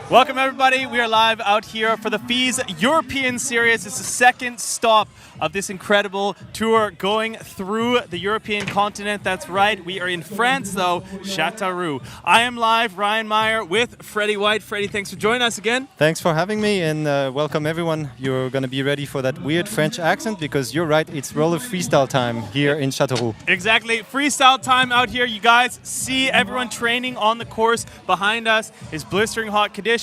Welcome everybody, we are live out here for the FISE European Series. It's the second stop of this incredible tour going through the European continent. That's right, we are in France though, CHâTEAUROUX. I am live, Ryan Meyer with Freddie White. Freddie, thanks for joining us again. Thanks for having me and welcome everyone. You're going to be ready for that weird French accent because you're right, it's roller freestyle time here in CHâTEAUROUX. Exactly, freestyle time out here. You guys see everyone training on the course behind us is blistering hot conditions.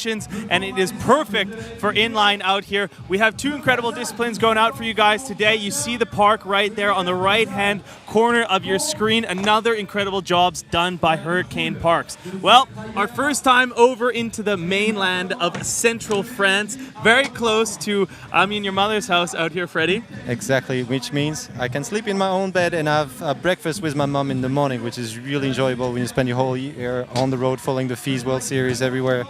And it is perfect for inline out here. We have two incredible disciplines going out for you guys today. You see the park right there on the right-hand corner of your screen. Another incredible jobs done by Hurricane Parks. Well, our first time over into the mainland of central France, very close to, your mother's house out here, Freddie. Exactly, which means I can sleep in my own bed and have breakfast with my mom in the morning, which is really enjoyable when you spend your whole year on the road following the FISE World Series everywhere.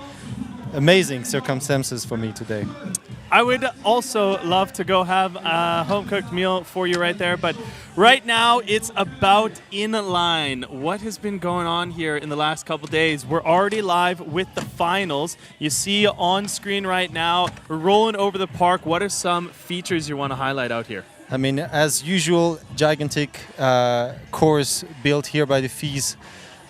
Amazing circumstances for me today. I would also love to go have a home-cooked meal for you right there, but right now it's about inline. What has been going on here in the last couple days? We're already live with the finals. You see on screen right now, we're rolling over the park. What are some features you want to highlight out here? I mean, as usual, gigantic course built here by the FISE.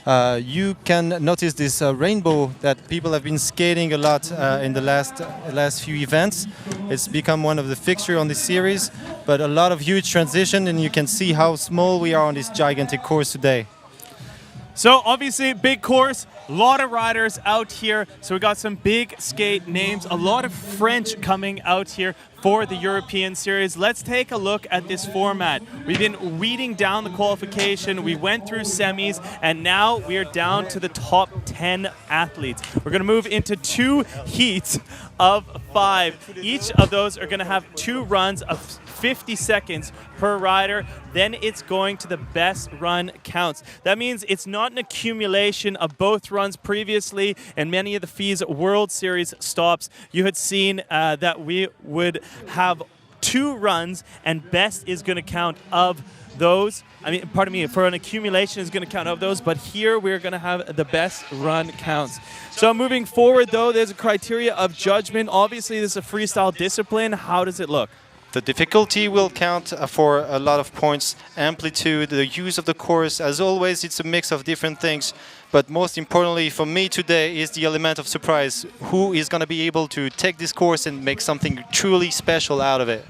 You can notice this rainbow that people have been skating a lot in the last few events. It's become one of the fixtures on this series, but a lot of huge transition, and you can see how small we are on this gigantic course today. So obviously, big course, a lot of riders out here. So we got some big skate names, a lot of French coming out here for the European Series. Let's take a look at this format. We've been weeding down the qualification. We went through semis, and now we are down to the top 10 athletes. We're going to move into two heats of 5. Each of those are going to have 2 runs of 50 seconds per rider. Then it's going to the best run counts. That means it's not an accumulation of both runs previously. And many of the FISE World Series stops, you had seen that we would have 2 runs, and best is going to count of those. For an accumulation is going to count of those, but here we're going to have the best run counts. So moving forward, though, there's a criteria of judgment. Obviously, this is a freestyle discipline. How does it look? The difficulty will count for a lot of points, amplitude, the use of the course. As always, it's a mix of different things. But most importantly for me today is the element of surprise. Who is going to be able to take this course and make something truly special out of it?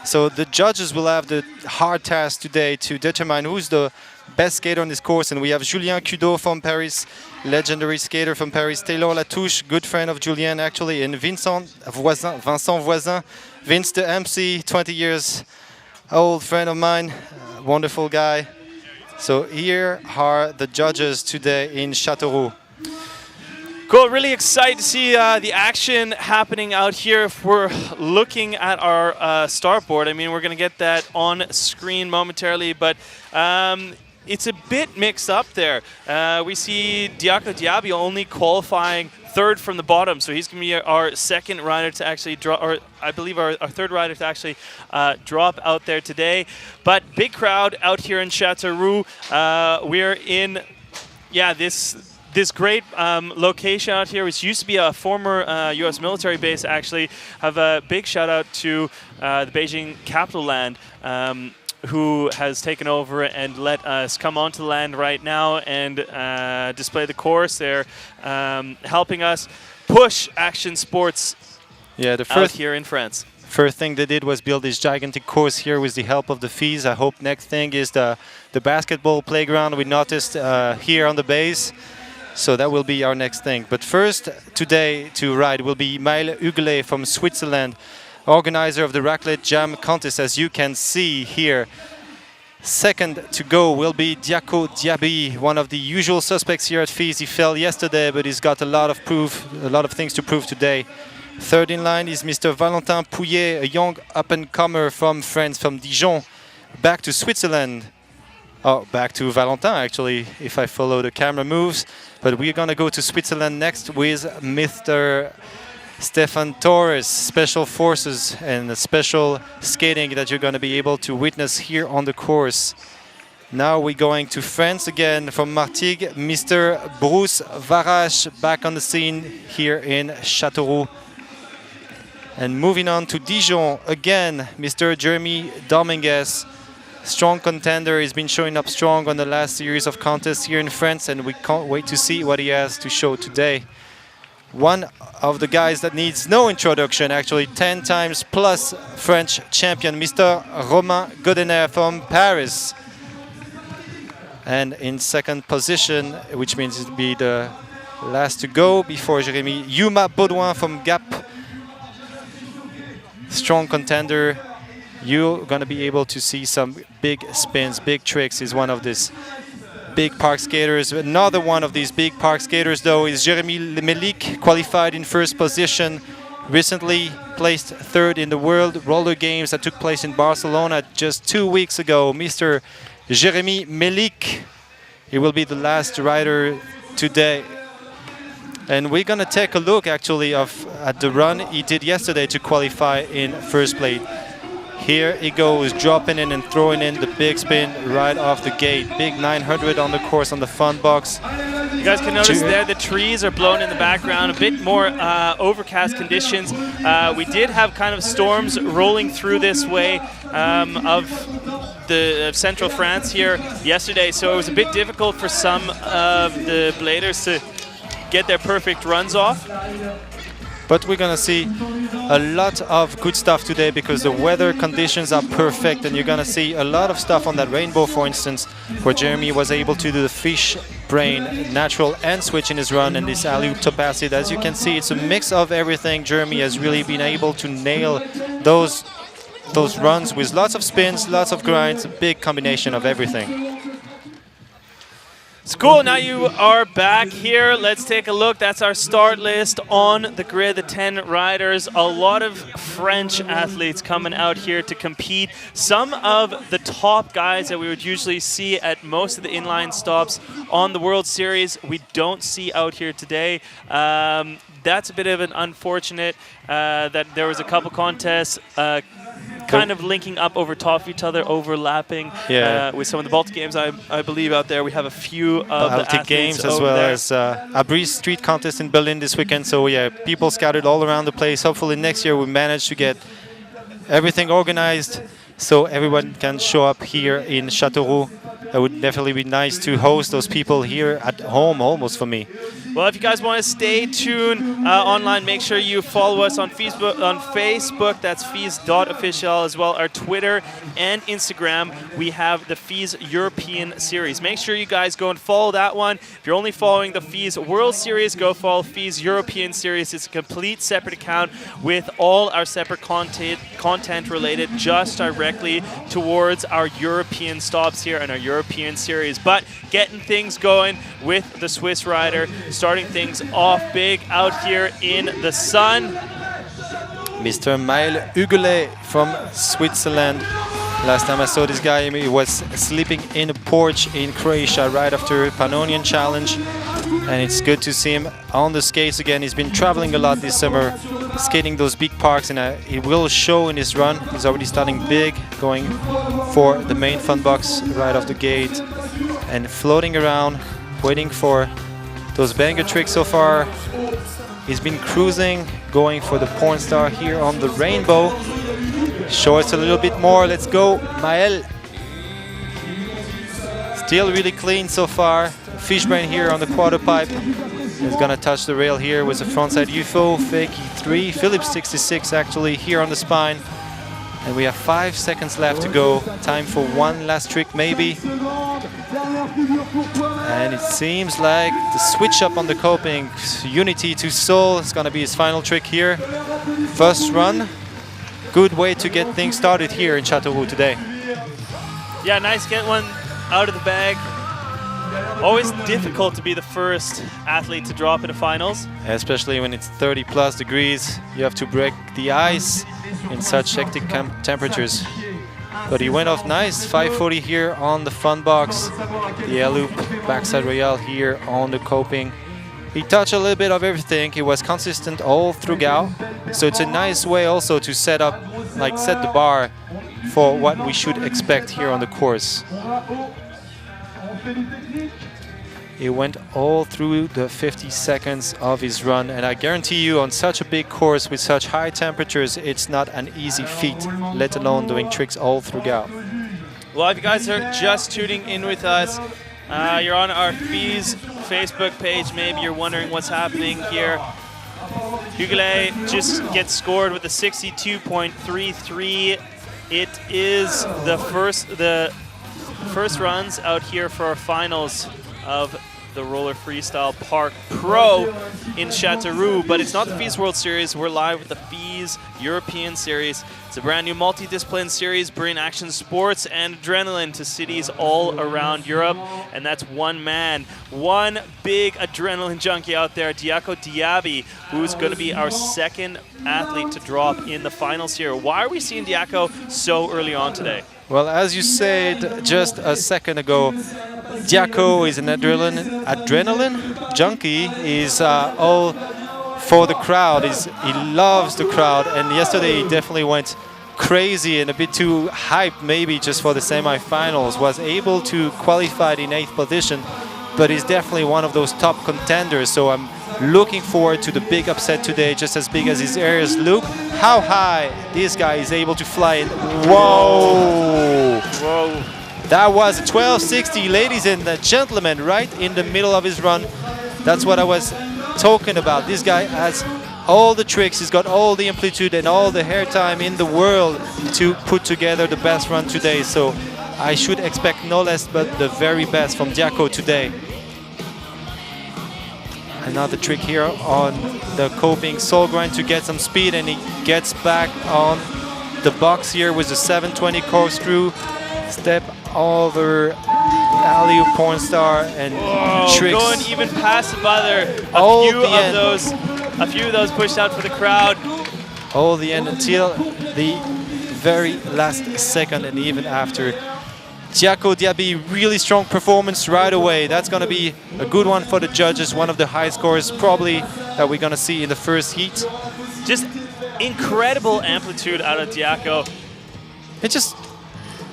So the judges will have the hard task today to determine who's the best skater on this course. And we have Julien Cudot from Paris, legendary skater from Paris, Taylor Latouche, good friend of Julien actually, and Vincent Voisin. Vince the MC, 20 years old friend of mine, wonderful guy. So here are the judges today in CHâTEAUROUX. Cool, really excited to see the action happening out here. If we're looking at our start board, we're going to get that on screen momentarily, but it's a bit mixed up there. We see Diaco Diaby only qualifying 3rd from the bottom, so he's going to be our second rider to actually drop, or I believe our 3rd rider to actually drop out there today. But big crowd out here in CHâTEAUROUX. We're in, this great location out here, which used to be a former U.S. military base. Actually, have a big shout out to the Beijing Capital Land, who has taken over and let us come onto the land right now and display the course. They're helping us push action sports out here in France. First thing they did was build this gigantic course here with the help of the FISE. I hope next thing is the basketball playground we noticed here on the base. So that will be our next thing. But first today to ride will be Maël Hugelet from Switzerland, organizer of the Raclette Jam contest, as you can see here. Second to go will be Diaco Diaby, one of the usual suspects here at FISE. He fell yesterday, but he's got a lot of things to prove today. Third in line is Mr. Villalta Pouilly, a young up-and-comer from France, from Dijon, back to Switzerland. Oh, back to Valentin, actually, if I follow the camera moves. But we're going to go to Switzerland next with Mr. Stephon Torres, Special Forces, and special skating that you're going to be able to witness here on the course. Now we're going to France again from Martigues. Mr. Bruce Varache back on the scene here in Châteauroux. And moving on to Dijon again, Mr. Jeremy Dominguez. Strong contender. He's been showing up strong on the last series of contests here in France, and we can't wait to see what he has to show today. One of the guys that needs no introduction, actually 10 times plus French champion, Mr. Romain Godener from Paris. And in second position, which means it'll be the last to go before Jérémy, Yuma Baudouin from Gap. Strong contender. You're going to be able to see some big spins, big tricks. He's one of these big park skaters. Another one of these big park skaters, though, is Lin Malik, qualified in first position. Recently placed third in the World Roller Games that took place in Barcelona just 2 weeks ago. Mr. Jérémy Malik, he will be the last rider today. And we're going to take a look, actually, at the run he did yesterday to qualify in first place. Here he goes, dropping in and throwing in the big spin right off the gate. Big 900 on the course on the front box. You guys can notice there the trees are blown in the background, a bit more overcast conditions. We did have kind of storms rolling through this way of central France here yesterday, so it was a bit difficult for some of the bladers to get their perfect runs off. But we're going to see a lot of good stuff today because the weather conditions are perfect, and you're going to see a lot of stuff on that rainbow, for instance, where Jeremy was able to do the fish brain, natural and switch in his run, and this alley-oop top acid. As you can see, it's a mix of everything. Jeremy has really been able to nail those runs with lots of spins, lots of grinds, a big combination of everything. It's cool, now you are back here. Let's take a look. That's our start list on the grid, the 10 riders. A lot of French athletes coming out here to compete. Some of the top guys that we would usually see at most of the inline stops on the World Series, we don't see out here today. That's a bit of an unfortunate that there was a couple contests kind of linking up over top of each other, overlapping with some of the Baltic games. I believe out there we have a few of the Baltic games as well as a Breeze Street contest in Berlin this weekend. So yeah, people scattered all around the place. Hopefully next year we manage to get everything organized so everyone can show up here in Châteauroux. It would definitely be nice to host those people here at home, almost for me. Well, if you guys want to stay tuned online, make sure you follow us on Facebook. That's FISE.official, as well our Twitter and Instagram. We have the FISE European Series. Make sure you guys go and follow that one. If you're only following the FISE World Series, go follow FISE European Series. It's a complete separate account with all our separate content related just directly towards our European stops here and our European Series. But getting things going with the Swiss rider, starting things off big out here in the sun. Mr. Maël Hugelet from Switzerland. Last time I saw this guy, he was sleeping in a porch in Croatia right after Pannonian Challenge. And it's good to see him on the skates again. He's been traveling a lot this summer, skating those big parks, and it will show in his run. He's already starting big, going for the main fun box right off the gate and floating around, waiting for those banger tricks so far. He's been cruising, going for the porn star here on the rainbow. Show us a little bit more. Let's go, Maël. Still really clean so far. Fish brain here on the quarter pipe. He's gonna touch the rail here with a frontside UFO, fake E3, Phillips 66 actually here on the spine. And we have 5 seconds left to go. Time for one last trick maybe. And it seems like the switch up on the coping, Unity to Soul, is gonna be his final trick here. First run. Good way to get things started here in Châteauroux today. Yeah, nice get one out of the bag. Always difficult to be the first athlete to drop in the finals. Especially when it's 30 plus degrees. You have to break the ice in such hectic temperatures. But he went off nice, 540 here on the fun box. The loop backside royale here on the coping. He touched a little bit of everything. He was consistent all throughout. So it's a nice way also to set the bar for what we should expect here on the course. He went all through the 50 seconds of his run, and I guarantee you on such a big course with such high temperatures, it's not an easy feat, let alone doing tricks all throughout. Well, if you guys are just tuning in with us, you're on our FISE Facebook page, maybe you're wondering what's happening here. Huguley just gets scored with a 62.33. It is the first runs out here for our finals of the Roller Freestyle Park Pro in Châteauroux, but it's not the FISE World Series. We're live with the FISE European Series. It's a brand new multi-discipline series bringing action sports and adrenaline to cities all around Europe, and that's one man, one big adrenaline junkie out there, Diaco Diaby, who's going to be our second athlete to drop in the finals here. Why are we seeing Diaco so early on today? Well, as you said just a second ago, Diaco is an adrenaline junkie. He's all for the crowd. He loves the crowd, and yesterday he definitely went crazy and a bit too hyped, maybe just for the semi-finals. Was able to qualify in 8th position, but he's definitely one of those top contenders. So I'm looking forward to the big upset today, just as big as his ears look. How high this guy is able to fly. Whoa! Whoa! That was 1260, ladies and gentlemen, right in the middle of his run. That's what I was talking about. This guy has all the tricks, he's got all the amplitude and all the hair time in the world to put together the best run today. So I should expect no less but the very best from Diaco today. Another trick here on the coping soul grind to get some speed, and he gets back on the box here with the 720 corkscrew. Step over alley-oop porn star and tricks. Going even past the buzzer. A few of those pushed out for the crowd. All the end until the very last second, and even after. Diaco Diaby, really strong performance right away. That's going to be a good one for the judges. One of the high scores probably that we're going to see in the first heat. Just incredible amplitude out of Diaco.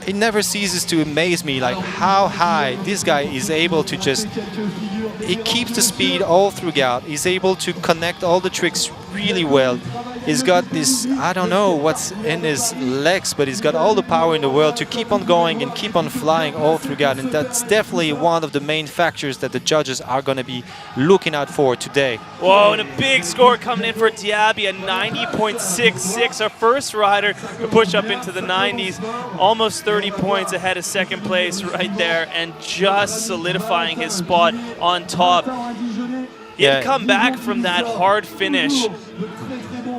It never ceases to amaze me, like how high this guy is able to he keeps the speed all throughout. He's able to connect all the tricks really well. He's got this, I don't know what's in his legs, but he's got all the power in the world to keep on going and keep on flying all throughout. And that's definitely one of the main factors that the judges are going to be looking out for today. Whoa, and a big score coming in for Diaby, a 90.66, our first rider to push up into the 90s, almost 30 points ahead of second place right there, and just solidifying his spot on top. He'd come back from that hard finish.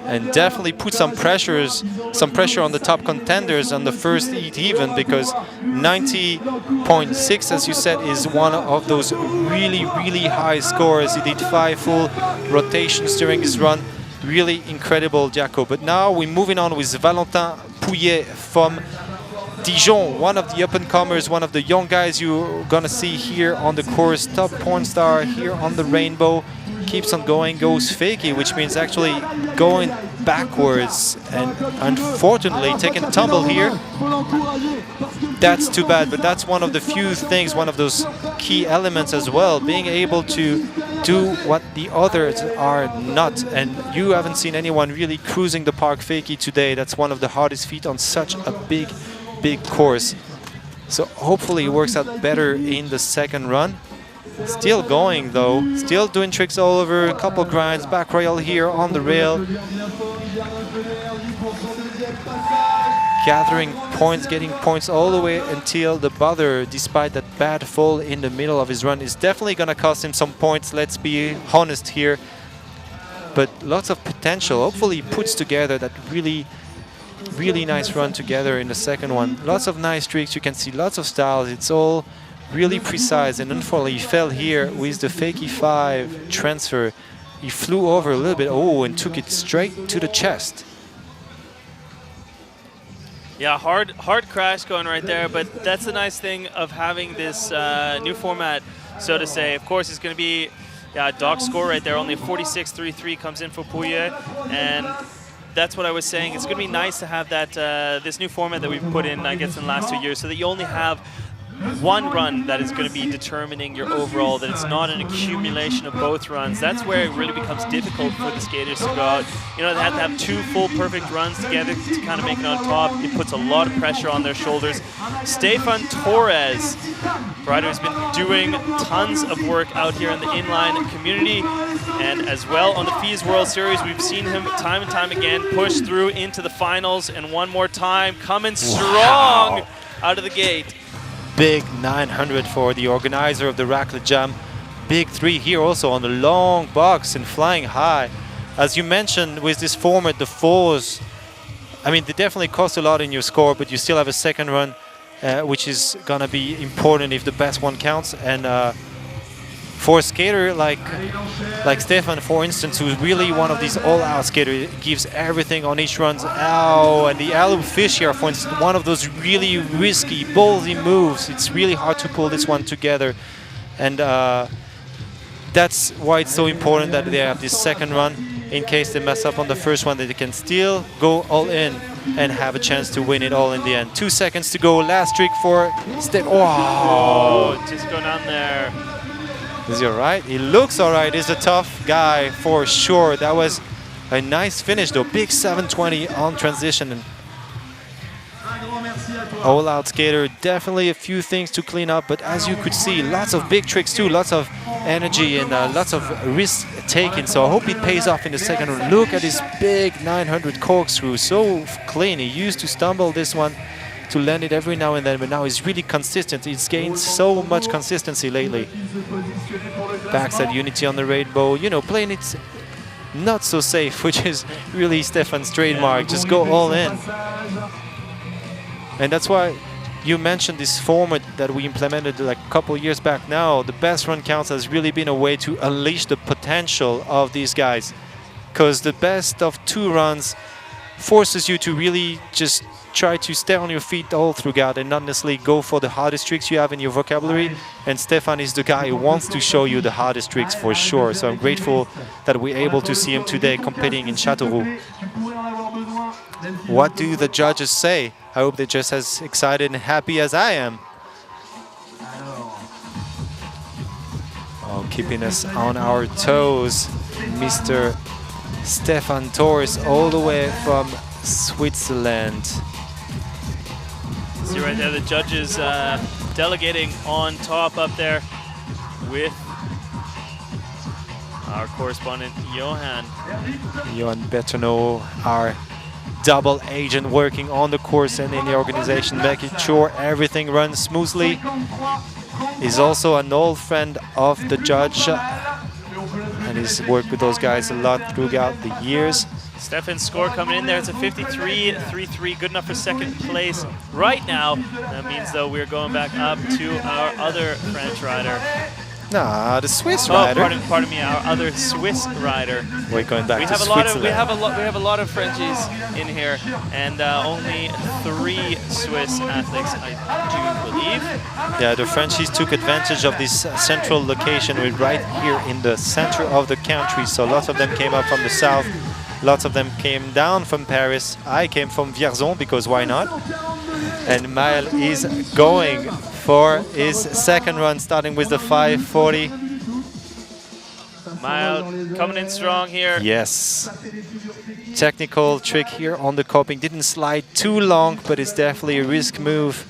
And definitely put some pressure on the top contenders on the first heat even, because 90.6, as you said, is one of those really, really high scores. He did 5 full rotations during his run. Really incredible, Diaco. But now we're moving on with Villalta Pouilly from Dijon, one of the up-and-comers, one of the young guys you're going to see here on the course. Top porn star here on the rainbow. Keeps on going, goes fakey, which means actually going backwards, and unfortunately taking a tumble here. That's too bad, but that's one of the few things, one of those key elements as well, being able to do what the others are not. And you haven't seen anyone really cruising the park fakey today. That's one of the hardest feat on such a big course. So hopefully it works out better in the second run. Still going though, still doing tricks all over, a couple grinds, back rail here on the rail. Gathering points, getting points all the way until the buzzer, despite that bad fall in the middle of his run, is definitely going to cost him some points, let's be honest here. But lots of potential. Hopefully he puts together that really nice run together in the second one. Lots of nice tricks, you can see lots of styles, it's all really precise, and unfortunately he fell here with the fakey 5 transfer. He flew over a little bit, and took it straight to the chest. Yeah, hard crash going right there, but that's the nice thing of having this new format, so to say. Of course, it's going to be a dog score right there. Only a 46.33 comes in for Pouilly, and that's what I was saying. It's going to be nice to have that this new format that we've put in, I guess, in the last 2 years, so that you only have one run that is going to be determining your overall, that it's not an accumulation of both runs. That's where it really becomes difficult for the skaters to go out. You know, they have to have 2 full perfect runs together to kind of make it on top. It puts a lot of pressure on their shoulders. Stephon Torres, rider who's been doing tons of work out here in the inline community, and as well on the FISE World Series. We've seen him time and time again push through into the finals, and one more time coming strong out of the gate. Big 900 for the organizer of the Raclette Jam. Big 3 here also on the long box and flying high. As you mentioned, with this format, the 4s, I mean, they definitely cost a lot in your score, but you still have a second run, which is gonna be important if the best one counts. And for a skater like Stephon, for instance, who's really one of these all-out skaters, gives everything on each run. Ow! And the alley fish here, for instance, one of those really risky, ballsy moves. It's really hard to pull this one together, and that's why it's so important that they have this second run. In case they mess up on the first one, that they can still go all in and have a chance to win it all in the end. 2 seconds to go. Last trick for Stephon. Oh, just go down there. Is he alright? He looks alright. He's a tough guy for sure. That was a nice finish though. Big 720 on transition. And all-out skater. Definitely a few things to clean up, but as you could see, lots of big tricks too. Lots of energy and lots of risk taken. So I hope it pays off in the second round. Look at this big 900 corkscrew. So clean. He used to stumble this one, to land it every now and then, but now he's really consistent. He's gained so much consistency lately. Backside unity on the rainbow, you know, playing it not so safe, which is really Stephon's trademark. Just go all in. And that's why you mentioned this format that we implemented like a couple years back now. The best run counts has really been a way to unleash the potential of these guys, because the best of 2 runs forces you to really just try to stay on your feet all throughout and not necessarily go for the hardest tricks you have in your vocabulary. And Stephon is the guy who wants to show you the hardest tricks for sure. So I'm grateful that we're able to see him today competing in Châteauroux. What do the judges say? I hope they're just as excited and happy as I am. Oh, keeping us on our toes, Mr. Stephon Torres, all the way from Switzerland. See right there, the judges delegating on top up there with our correspondent Johan. Johan Bertoneau, our double agent working on the course and in the organization, making sure everything runs smoothly. He's also an old friend of the judge, and he's worked with those guys a lot throughout the years. Stephon's score coming in there, it's a 53-3-3, good enough for second place right now. That means, though, we're going back up to our other French rider. Nah, the Swiss rider. Oh, pardon me, our other Swiss rider. We're going back to Switzerland. We have a lot of Frenchies in here, and only 3 Swiss athletes, I do believe. Yeah, the Frenchies took advantage of this central location. We're right here in the center of the country, so lots of them came up from the south. Lots of them came down from Paris. I came from Vierzon, because why not? And Maël is going for his second run, starting with the 540. Maël coming in strong here. Yes. Technical trick here on the coping. Didn't slide too long, but it's definitely a risk move.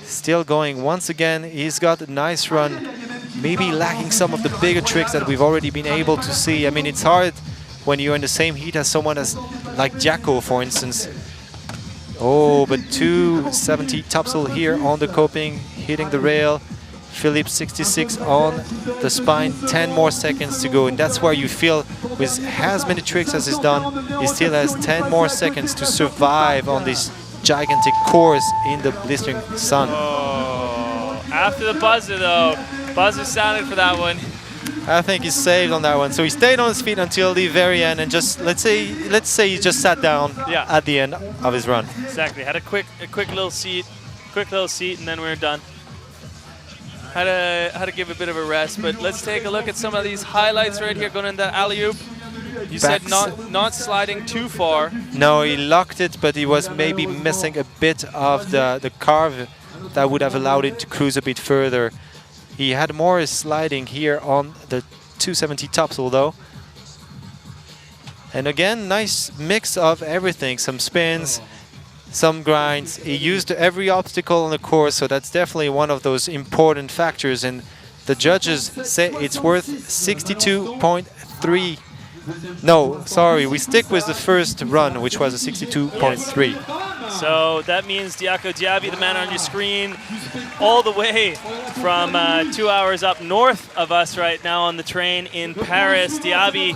Still going once again. He's got a nice run. Maybe lacking some of the bigger tricks that we've already been able to see. I mean, it's hard when you're in the same heat as someone as like Jacko, for instance. Oh, but 270 topsail here on the coping, hitting the rail. Philippe 66 on the spine, 10 more seconds to go. And that's where you feel, with as many tricks as he's done, he still has 10 more seconds to survive on this gigantic course in the blistering sun. Oh, after the buzzer though, buzzer sounded for that one. I think he's saved on that one. So he stayed on his feet until the very end, and just let's say he just sat down at the end of his run. Exactly. Had a quick little seat, and then we were done. Had to give a bit of a rest, but let's take a look at some of these highlights right here going in that alley-oop. You said not sliding too far. No, he locked it, but he was maybe missing a bit of the carve that would have allowed it to cruise a bit further. He had more sliding here on the 270 topsoil though. And again, nice mix of everything, some spins, some grinds. He used every obstacle on the course, so that's definitely one of those important factors. And the judges say it's worth 62.3. No, sorry, we stick with the first run, which was a 62.3. So that means Diaco Diaby, the man on your screen, all the way from 2 hours up north of us right now on the train in Paris. Diaby,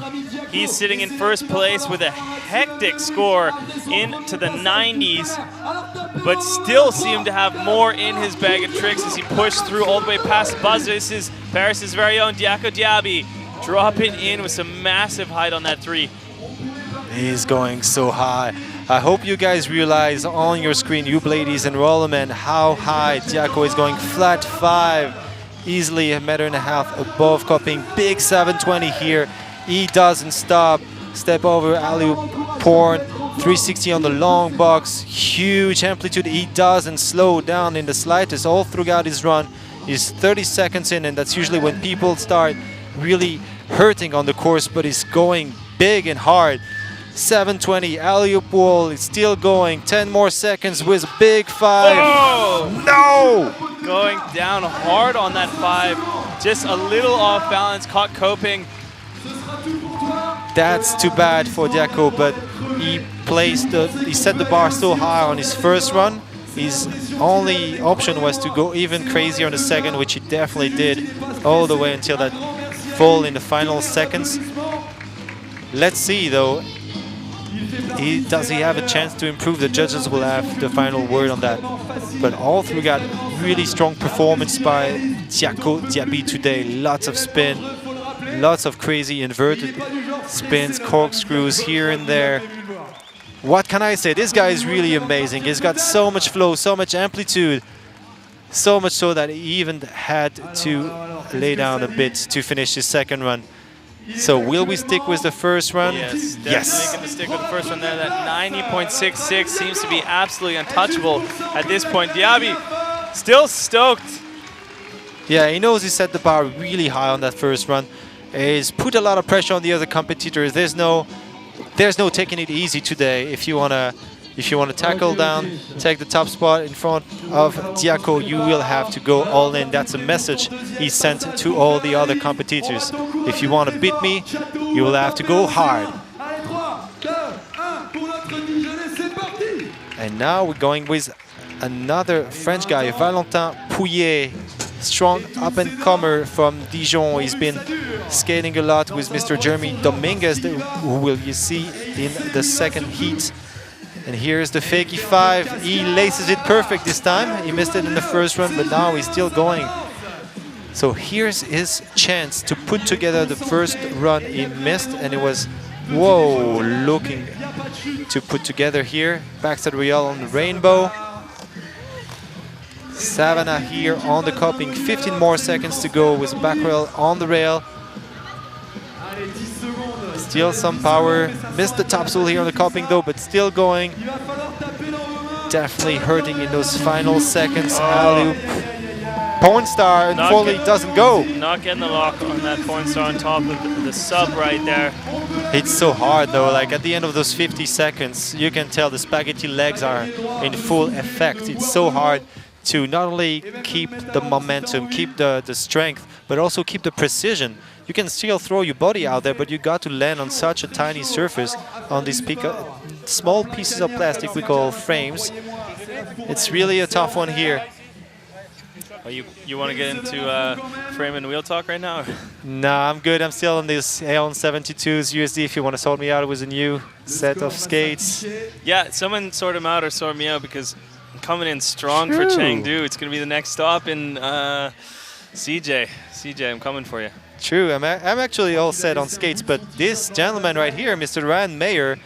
he's sitting in first place with a hectic score into the 90s, but still seemed to have more in his bag of tricks as he pushed through all the way past the buzzer. This is Paris's very own Diaco Diaby, dropping in with some massive height on that 3. He's going so high. I hope you guys realize on your screen, you ladies and rollermen, how high Diaco is going. Flat 5, easily 1.5 meters above copying. Big 720 here. He doesn't stop. Step over, alley-oop, porn, 360 on the long box. Huge amplitude. He doesn't slow down in the slightest all throughout his run. He's 30 seconds in, and that's usually when people start really hurting on the course, but he's going big and hard. 720, alley-oop wall, it's still going. 10 more seconds with big 5. Oh! No! Going down hard on that 5. Just a little off balance, caught coping. That's too bad for Diaco, but he set the bar so high on his first run. His only option was to go even crazier on the second, which he definitely did all the way until that fall in the final seconds. Let's see though. Does he have a chance to improve? The judges will have the final word on that. But all through got really strong performance by Diaco Diaby today. Lots of spin, lots of crazy inverted spins, corkscrews here and there. What can I say? This guy is really amazing. He's got so much flow, so much amplitude. So much so that he even had to lay down a bit to finish his second run. So will we stick with the first run? Yes, definitely going to stick with the first one there. That 90.66 seems to be absolutely untouchable at this point. Diaby still stoked. Yeah, he knows he set the bar really high on that first run. He's put a lot of pressure on the other competitors. There's no taking it easy today. If you wanna tackle down, take the top spot in front of Diaco, you will have to go all in. That's a message he sent to all the other competitors. If you want to beat me, you will have to go hard. And now we're going with another French guy, Villalta Pouilly, strong up-and-comer from Dijon. He's been skating a lot with Mr. Jeremy Dominguez, who will you see in the second heat. And here's the fakie 5. He laces it perfect this time. He missed it in the first run, but now he's still going. So here's his chance to put together the first run he missed, and it was, whoa, looking to put together here. Backside Real on the rainbow. Savannah here on the coping. 15 more seconds to go with back rail on the rail. Still some power. Missed the topsoil here on the coping though, but still going. Definitely hurting in those final seconds. Alley-oop. Porn star, and Foley doesn't go. Not getting the lock on that porn star on top of the sub right there. It's so hard though, like at the end of those 50 seconds, you can tell the spaghetti legs are in full effect. It's so hard to not only keep the momentum, keep the strength, but also keep the precision. You can still throw your body out there, but you got to land on such a tiny surface on these small pieces of plastic we call frames. It's really a tough one here. Oh, you want to get into frame and wheel talk right now? Nah, I'm good. I'm still on this Aeon 72s USD. If you want to sort me out with a new set of skates. Yeah, someone sort him out or sort me out, because I'm coming in strong for Chengdu. It's going to be the next stop in CJ. CJ, I'm coming for you. True, I'm actually all set on skates, but this gentleman right here, Mr. Ryan Mayer,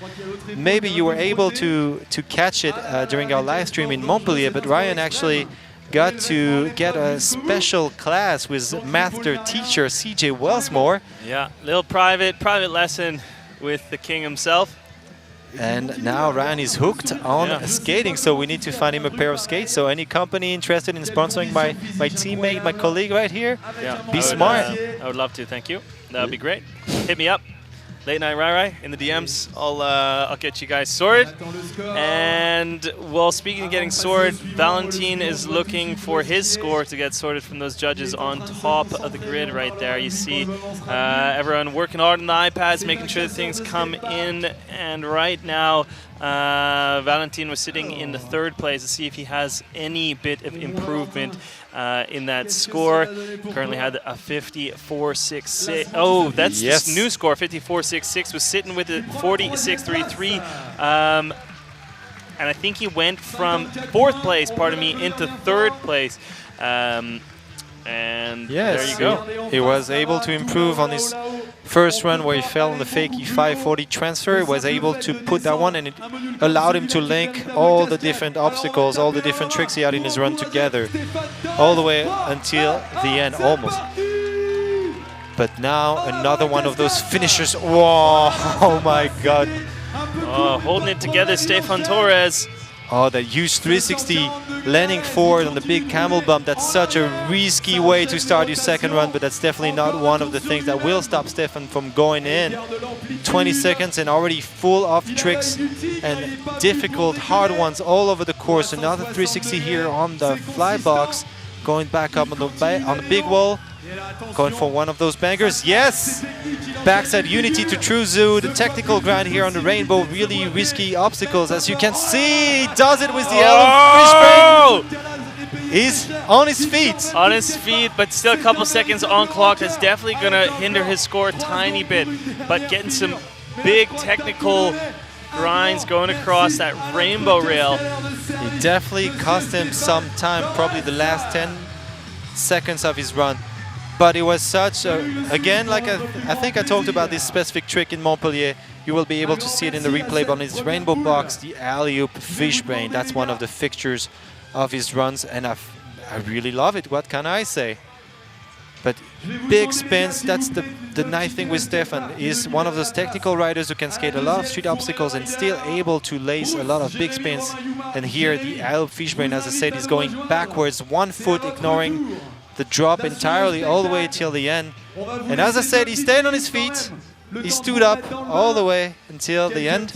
maybe you were able to catch it during our live stream in Montpellier, but Ryan actually got to get a special class with master teacher CJ Wellsmore. Yeah, little private lesson with the king himself. And now Ryan is hooked on skating, so we need to find him a pair of skates. So any company interested in sponsoring my teammate, my colleague right here, be smart. I would love to, thank you. That would be great. Hit me up. Late Night Rai in the DMs. I'll get you guys sorted. And well, speaking of getting sorted, Valentin is looking for his score to get sorted from those judges on top of the grid right there. You see everyone working hard on the iPads, making sure that things come in. And right now, Valentin was sitting in the 3rd place to see if he has any bit of improvement in that score. Currently had a 54.66. Oh, that's this new score, 54.66. Was sitting with a 46.33. And I think he went from 4th place, into 3rd place. And there you go. He was able to improve on his first run where he fell on the fakey 540 transfer. He was able to put that one, and it allowed him to link all the different obstacles, all the different tricks he had in his run together, all the way until the end, almost. But now another one of those finishers. Whoa, oh my God. Holding it together, Stephon Torres. Oh, that huge 360 landing forward on the big camel bump. That's such a risky way to start your second run, but that's definitely not one of the things that will stop Stephon from going in. 20 seconds and already full of tricks and difficult, hard ones all over the course. Another 360 here on the fly box, going back up on the big wall, going for one of those bangers. Yes! Backside Unity to Truzu, the technical grind here on the rainbow, really risky obstacles. As you can see, he does it with the fish brain. He's on his feet. On his feet, but still a couple seconds on clock. That's definitely going to hinder his score a tiny bit. But getting some big technical grinds going across that rainbow rail. It definitely cost him some time, probably the last 10 seconds of his run. But it was such a, again, like I think I talked about this specific trick in Montpellier. You will be able to see it in the replay, but on his rainbow box, the alley-oop fish brain. That's one of the fixtures of his runs, and I really love it. What can I say? But big spins, that's the nice thing with Stephon. He's one of those technical riders who can skate a lot of street obstacles and still able to lace a lot of big spins. And here, the alley-oop fish brain, as I said, is going backwards, 1 foot, ignoring the drop entirely all the way till the end. And as I said, he stayed on his feet. He stood up all the way until the end.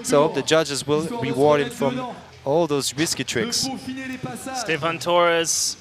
So I hope the judges will reward him from all those risky tricks. Stephon Torres,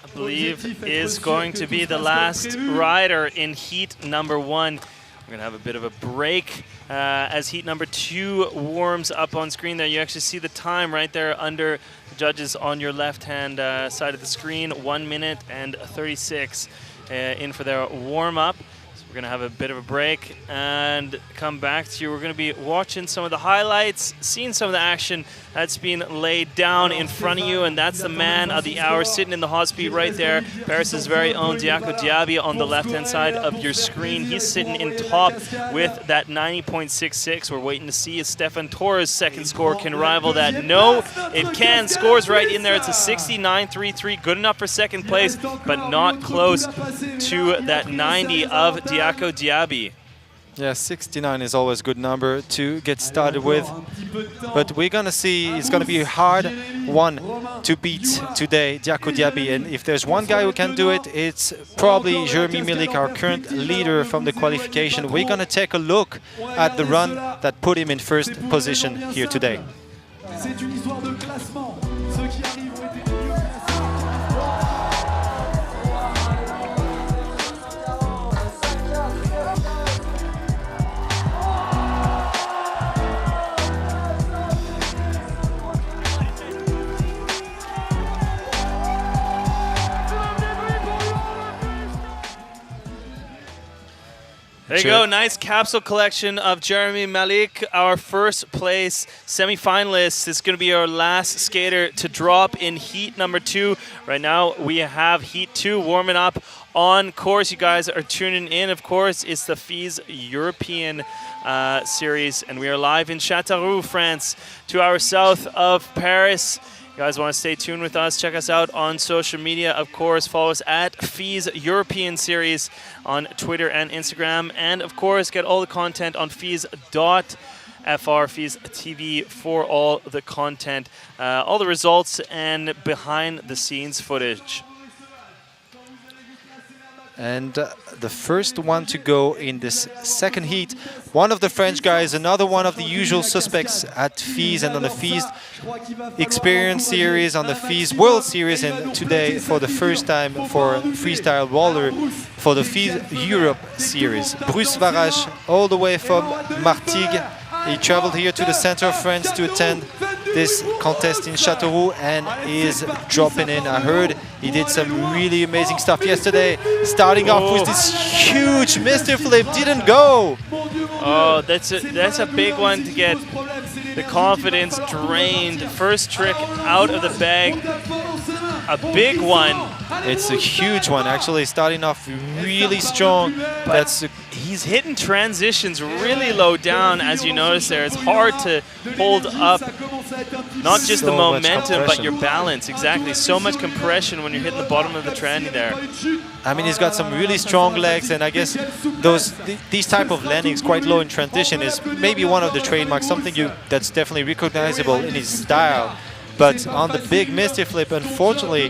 I believe, is going to be the last rider in heat number 1. We're going to have a bit of a break as heat number 2 warms up on screen there. You actually see the time right there under the judges on your left-hand side of the screen. 1 minute and 36 in for their warm-up. So we're going to have a bit of a break and come back to you. We're going to be watching some of the highlights, seeing some of the action that's been laid down in front of you, and that's the man of the hour sitting in the hot speed right there. Paris's very own Diaco Diaby on the left-hand side of your screen. He's sitting in top with that 90.66. We're waiting to see if Stephon Torres' second score can rival that. No, it can. Scores right in there. It's a 69.33. Good enough for second place, but not close to that 90 of Diaco Diaby. Yeah, 69 is always a good number to get started with. But we're going to see it's going to be a hard one to beat today, Diaco Diaby. And if there's one guy who can do it, it's probably Lin Malik, our current leader from the qualification. We're going to take a look at the run that put him in first position here today. There you go, nice capsule collection of Lin Malik, our first place semi-finalist. It's going to be our last skater to drop in heat number 2. Right now we have heat 2 warming up on course. You guys are tuning in, of course. It's the FISE European series, and we are live in Châteauroux, France, 2 hours south of Paris. You guys want to stay tuned with us, check us out on social media. Of course, follow us at FISE European Series on Twitter and Instagram. And of course, get all the content on FISE.fr. FR FISE TV for all the content, all the results, and behind-the-scenes footage. And the first one to go in this second heat, one of the French guys, another one of the usual suspects at FISE and on the FISE Experience Series, on the FISE World Series, and today for the first time for freestyle roller for the FISE Europe Series. Bruce Varache, all the way from Martigues. He traveled here to the center of France to attend this contest in Châteauroux and is dropping in. I heard he did some really amazing stuff yesterday, starting off with this huge Mr. Flip, didn't go. Oh, that's a big one to get the confidence drained. First trick out of the bag, a big one. It's a huge one, actually, starting off really strong. He's hitting transitions really low down, as you notice there. It's hard to hold up not just the momentum, but your balance. Exactly, so much compression when you're hitting the bottom of the tranny there. I mean, he's got some really strong legs, and I guess these type of landings, quite low in transition, is maybe one of the trademarks, something that's definitely recognizable in his style. But on the big Misty Flip, unfortunately,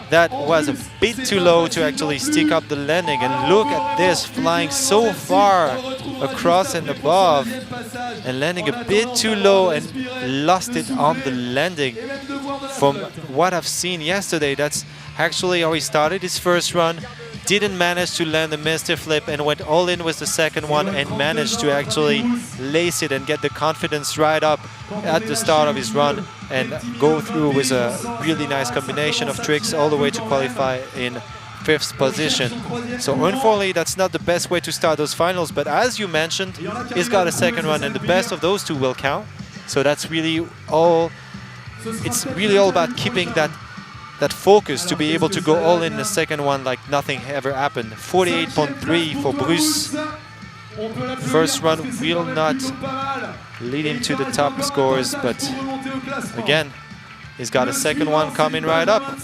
that was a bit too low to actually stick up the landing. And look at this, flying so far across and above and landing a bit too low and lost it on the landing. From what I've seen yesterday, that's actually how he started his first run. Didn't manage to land the Misty Flip and went all in with the second one and managed to actually lace it and get the confidence right up at the start of his run and go through with a really nice combination of tricks all the way to qualify in 5th position. So unfortunately, that's not the best way to start those finals, but as you mentioned, he's got a second run and the best of those two will count. So that's really all, it's really all about keeping that focus to be able to go all in the second one like nothing ever happened. 48.3 for Bruce. First run will not lead him to the top scores, but again, he's got a second one coming right up.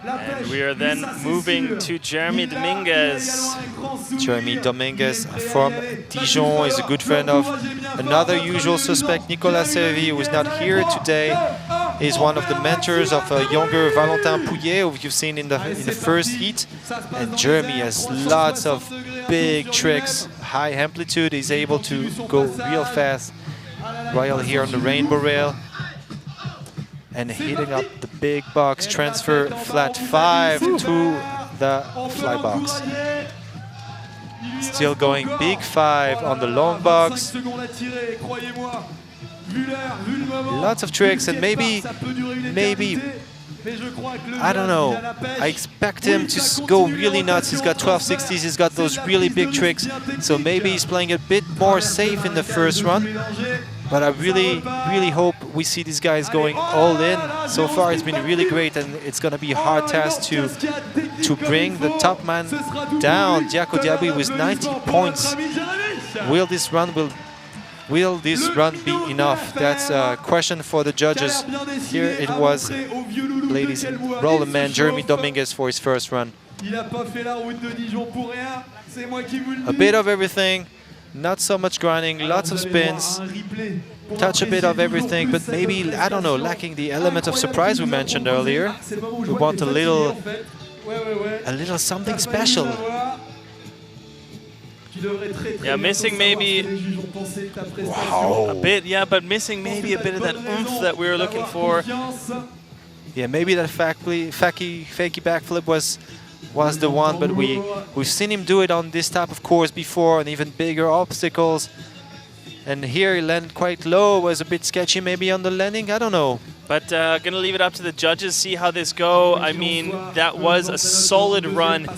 And we are then moving to Jeremy Dominguez. Jeremy Dominguez from Dijon is a good friend of another usual suspect, Nicolas Servi, who is not here today. He's one of the mentors of a younger Villalta Pouilly, who you've seen in the first heat. And Jeremy has lots of big tricks, high amplitude. He's able to go real fast while here on the rainbow rail. And hitting up the big box, transfer flat 5 to the fly box. Still going big 5 on the long box. Lots of tricks, and maybe, I don't know, I expect him to go really nuts. He's got 1260s, he's got those really big tricks, so maybe he's playing a bit more safe in the first run. But I really hope we see these guys going all in. So far it's been really great, and it's going to be a hard task to bring the top man down. Diaco Diaby with 90 points. Will this run be enough? That's a question for the judges. Here it was, ladies and roller man, Jeremy Dominguez for his first run. A bit of everything. Not so much grinding, lots of spins, touch a bit of everything, but maybe, I don't know, lacking the element of surprise we mentioned earlier. We want a little something special. Yeah, missing maybe a bit, yeah, but missing maybe a bit of that oomph that we were looking for. Yeah, maybe that fakey backflip was the one, but we've seen him do it on this type of course before, and even bigger obstacles. And here he landed quite low, was a bit sketchy maybe on the landing, I don't know. But gonna leave it up to the judges, see how this go. I mean, that was a solid run.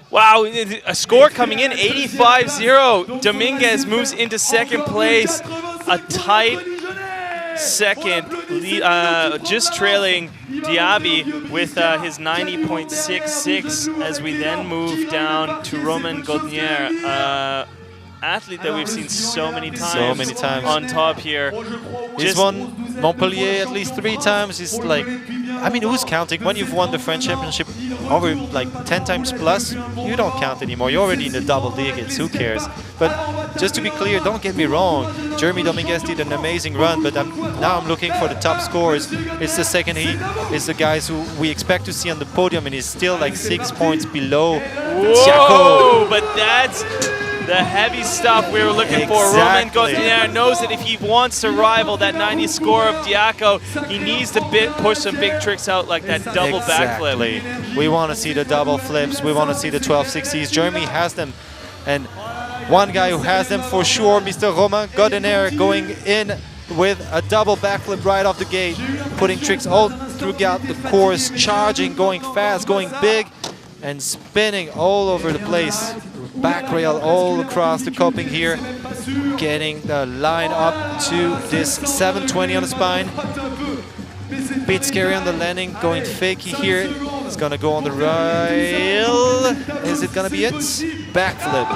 Wow, a score coming in, 85-0. Dominguez moves into second place, a tight second, just trailing Diaby with his 90.66 as we then move down to Romain Gaudnier, athlete that we've seen so many times on top here. He's won Montpellier at least 3 times. He's like, I mean, who's counting? When you've won the French Championship over like 10 times plus, you don't count anymore. You're already in the double digits. Who cares? But just to be clear, don't get me wrong. Jeremy Dominguez did an amazing run, but now I'm looking for the top scores. It's the second heat. It's the guys who we expect to see on the podium, and he's still like 6 points below Whoa, but that's the heavy stuff we were looking for. Romain Exactly. Gaudinière knows that if he wants to rival that 90 score of Diaco, he needs to push some big tricks out like that double backflip. We want to see the double flips. We want to see the 1260s. Jeremy has them. And one guy who has them for sure, Mr. Romain Gaudinière, going in with a double backflip right off the gate, putting tricks all throughout the course, charging, going fast, going big, and spinning all over the place. Back rail all across the coping here, getting the line up to this 720 on the spine. Bit scary on the landing, going fakey here. It's gonna go on the rail. Is it gonna be it? Backflip.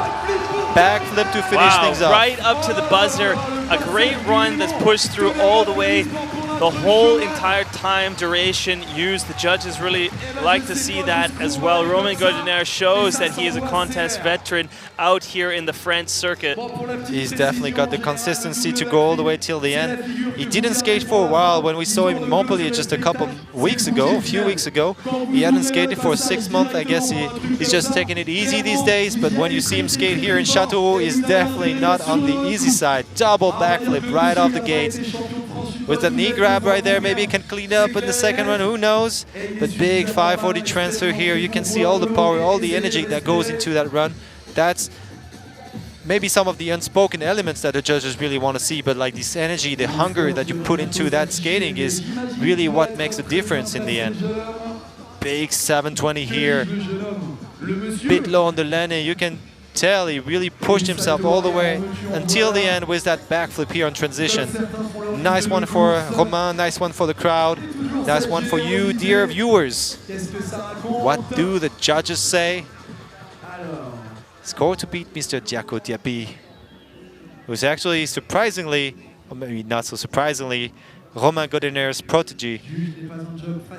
Backflip to finish things up. Right up to the buzzer. A great run that's pushed through all the way. The whole entire time duration used. The judges really like to see that as well. Romain Gaudinière shows that he is a contest veteran out here in the French circuit. He's definitely got the consistency to go all the way till the end. He didn't skate for a while. When we saw him in Montpellier just a few weeks ago, he hadn't skated for 6 months. I guess he's just taking it easy these days, but when you see him skate here in Châteauroux, he's definitely not on the easy side. Double backflip right off the gates. With the knee grab right there, maybe he can clean up in the second one, who knows? But big 540 transfer here. You can see all the power, all the energy that goes into that run. That's maybe some of the unspoken elements that the judges really want to see, but like this energy, the hunger that you put into that skating is really what makes a difference in the end. Big 720 here. Bit low on the landing. You can tell he really pushed himself all the way until the end with that backflip here on transition. Nice one for Romain, nice one for the crowd, nice one for you, dear viewers. What do the judges say? Score to beat Mr. Diaco Diaby, who's actually surprisingly, or maybe not so surprisingly, Romain Gaudinière's protege.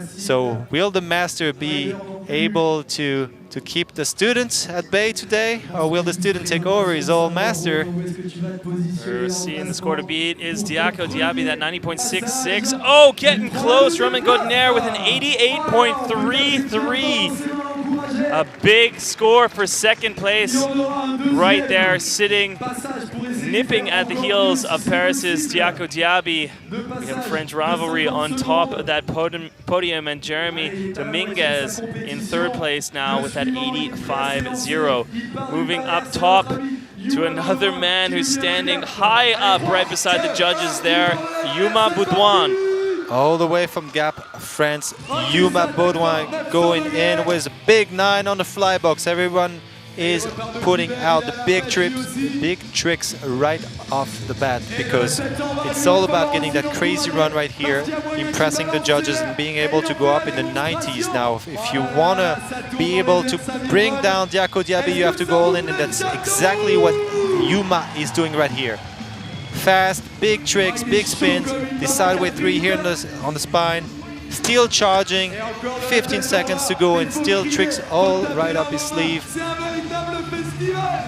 So will the master be able to keep the student at bay today, or will the student take over his old master? We're seeing the score to beat is Diaco Diaby, that 90.66. Oh, getting close. Romain Gaudinière with an 88.33. A big score for second place right there, sitting, nipping at the heels of Paris's Diaco Diaby. We have French rivalry on top of that podium, and Jeremy Dominguez in third place now with that 85.0. Moving up top to another man who's standing high up right beside the judges there, Yuma Baudouin. All the way from Gap, France, Yuma Baudouin going in with a big 9 on the fly box. Everyone is putting out the big tricks right off the bat, because it's all about getting that crazy run right here, impressing the judges and being able to go up in the 90s now. If you want to be able to bring down Diaco Diaby, you have to go all in, and that's exactly what Yuma is doing right here. Fast, big tricks, big spins, the sideway 3 here on the spine, still charging, 15 seconds to go, and still tricks all right up his sleeve.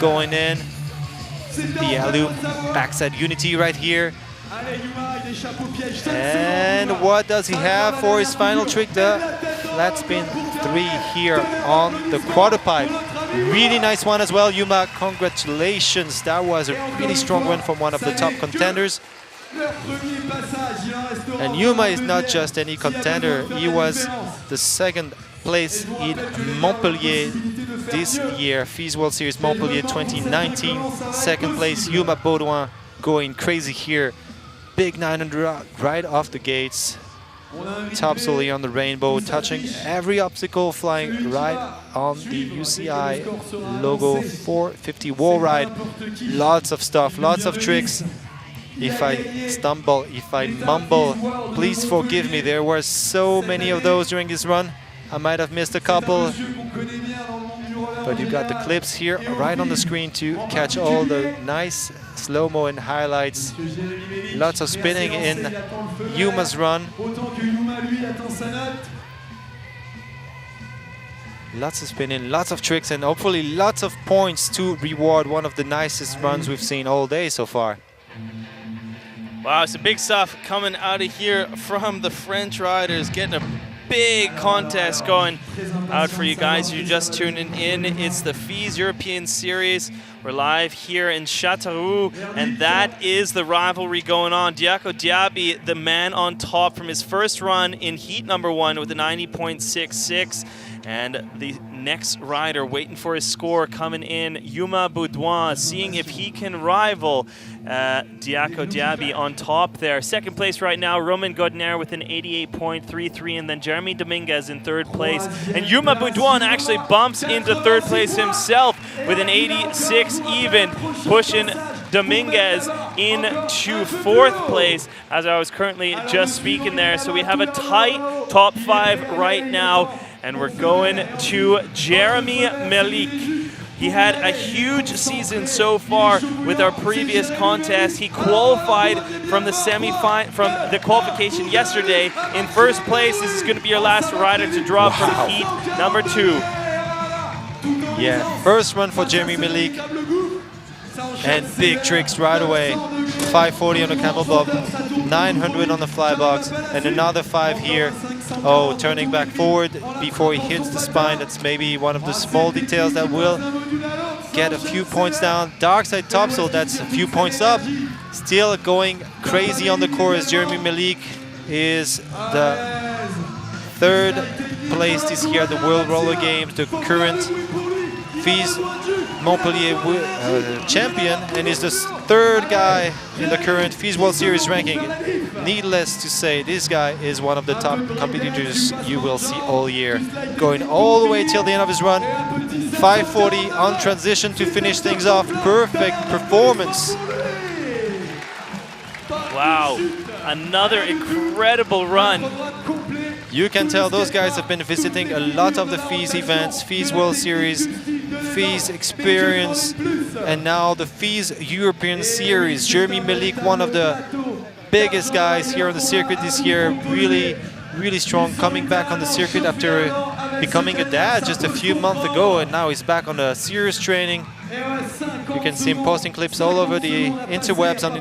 Going in, the alley-oop backside unity right here. And what does he have for his final trick? The flat spin 3 here on the quarter pipe. Really nice one as well, Yuma. Congratulations. That was a really strong one from one of the top contenders. And Yuma is not just any contender. He was the second place in Montpellier this year, FISE World Series Montpellier 2019. Second place, Yuma Baudouin going crazy here. Big 900 right off the gates. Top solely on the rainbow, touching every obstacle, flying right on the UCI logo 450 wall ride. Lots of stuff, lots of tricks. If I stumble, if I mumble, please forgive me. There were so many of those during this run. I might have missed a couple, but you got the clips here right on the screen to catch all the nice slow-mo and highlights. Lots of spinning in Yuma's run. Lots of spinning, lots of tricks, and hopefully lots of points to reward one of the nicest runs we've seen all day so far. Wow, some big stuff coming out of here from the French riders, getting a big contest going out for you guys. You're just tuning in. It's the FISE European Series. We're live here in Châteauroux, and that is the rivalry going on. Diaco Diaby, the man on top from his first run in heat number 1 with a 90.66. And the next rider waiting for his score coming in, Yuma Baudouin, seeing if he can rival Diaco Diaby on top there. Second place right now, Romain Godner with an 88.33, and then Jeremy Dominguez in third place. And Yuma Baudouin actually bumps into third place himself with an 86 even, pushing Dominguez into fourth place as I was currently just speaking there. So we have a tight top 5 right now. And we're going to Jeremy Malik. He had a huge season so far with our previous contest. He qualified from the from the qualification yesterday in first place. This is going to be your last rider to drop from heat number 2. Yeah, first run for Jeremy Malik. And big tricks right away. 540 on the camel bob, 900 on the fly box, and another 5 here. Oh, turning back forward before he hits the spine. That's maybe one of the small details that will get a few points down. Dark side topsail, that's a few points up. Still going crazy on the course. Jeremy Malik is the 3rd place this year at the World Roller Games, the current FISE Montpellier champion, and is the 3rd guy in the current FISE World Series ranking. Needless to say, this guy is one of the top competitors you will see all year. Going all the way till the end of his run. 540 on transition to finish things off. Perfect performance. Wow, another incredible run. You can tell those guys have been visiting a lot of the FISE events, FISE World Series, FISE Experience, and now the FISE European Series. Jeremy Malik, one of the biggest guys here on the circuit this year, really strong, coming back on the circuit after becoming a dad just a few months ago, and now he's back on the serious training. You can see him posting clips all over the interwebs on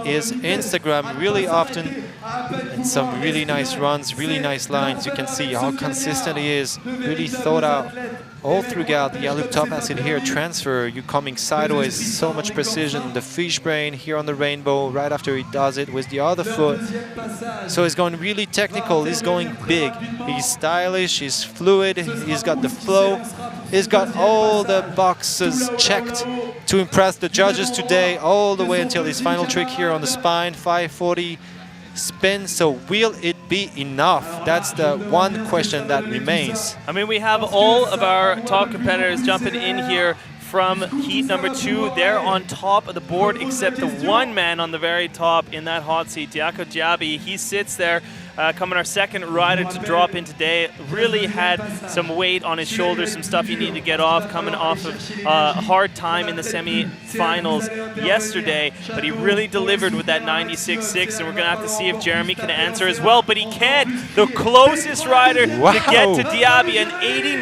his Instagram really often, and some really nice runs, really nice lines. You can see how consistent he is, really thought out all throughout the loop top acid here transfer. You coming sideways, so much precision. The fish brain here on the rainbow right after he does it with the other foot. So he's going really technical, he's going big, he's stylish, he's fluid, he's got the flow. He's got all the boxes checked to impress the judges today, all the way until his final trick here on the spine, 540 spin. So will it be enough? That's the one question that remains. I mean, we have all of our top competitors jumping in here from heat number 2. They're on top of the board, except the one man on the very top in that hot seat, Diaco Diaby. He sits there, coming our 2nd rider to drop in today. Really had some weight on his shoulders, some stuff he needed to get off, coming off of a hard time in the semi-finals yesterday, but he really delivered with that 96.6, and we're going to have to see if Jeremy can answer as well, but he can't. The closest rider to get to Diaby, an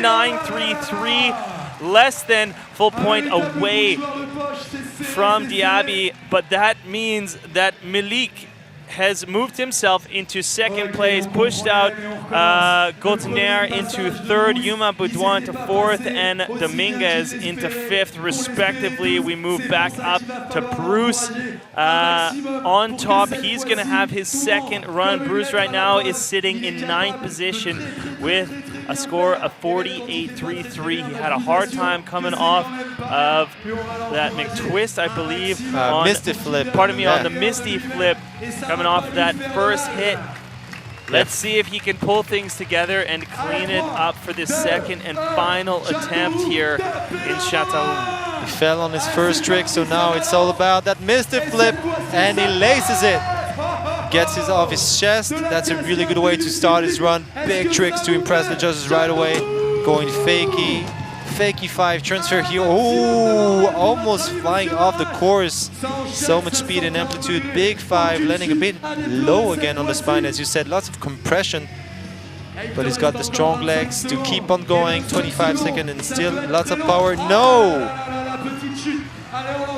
89.33, less than full point away from Diaby, but that means that Malik has moved himself into 2nd place, pushed out Gaultier into 3rd, Yuma Baudouin to 4th, and Dominguez into 5th, respectively. We move back up to Bruce on top. He's going to have his 2nd run. Bruce right now is sitting in 9th position with a score of 48.33. He had a hard time coming off of that McTwist, I believe. On, Misty flip. Pardon me, on the Misty flip, coming off of that first hit. Let's see if he can pull things together and clean it up for this 2nd and final attempt here in Châteauroux. He fell on his first trick, so now it's all about that Misty flip, and he laces it. Gets it off his chest. That's a really good way to start his run. Big tricks to impress the judges right away. Going fakey 5 transfer here. Oh, almost flying off the course. So much speed and amplitude. Big 5, landing a bit low again on the spine. As you said, lots of compression. but he's got the strong legs to keep on going. 25 seconds and still lots of power. No!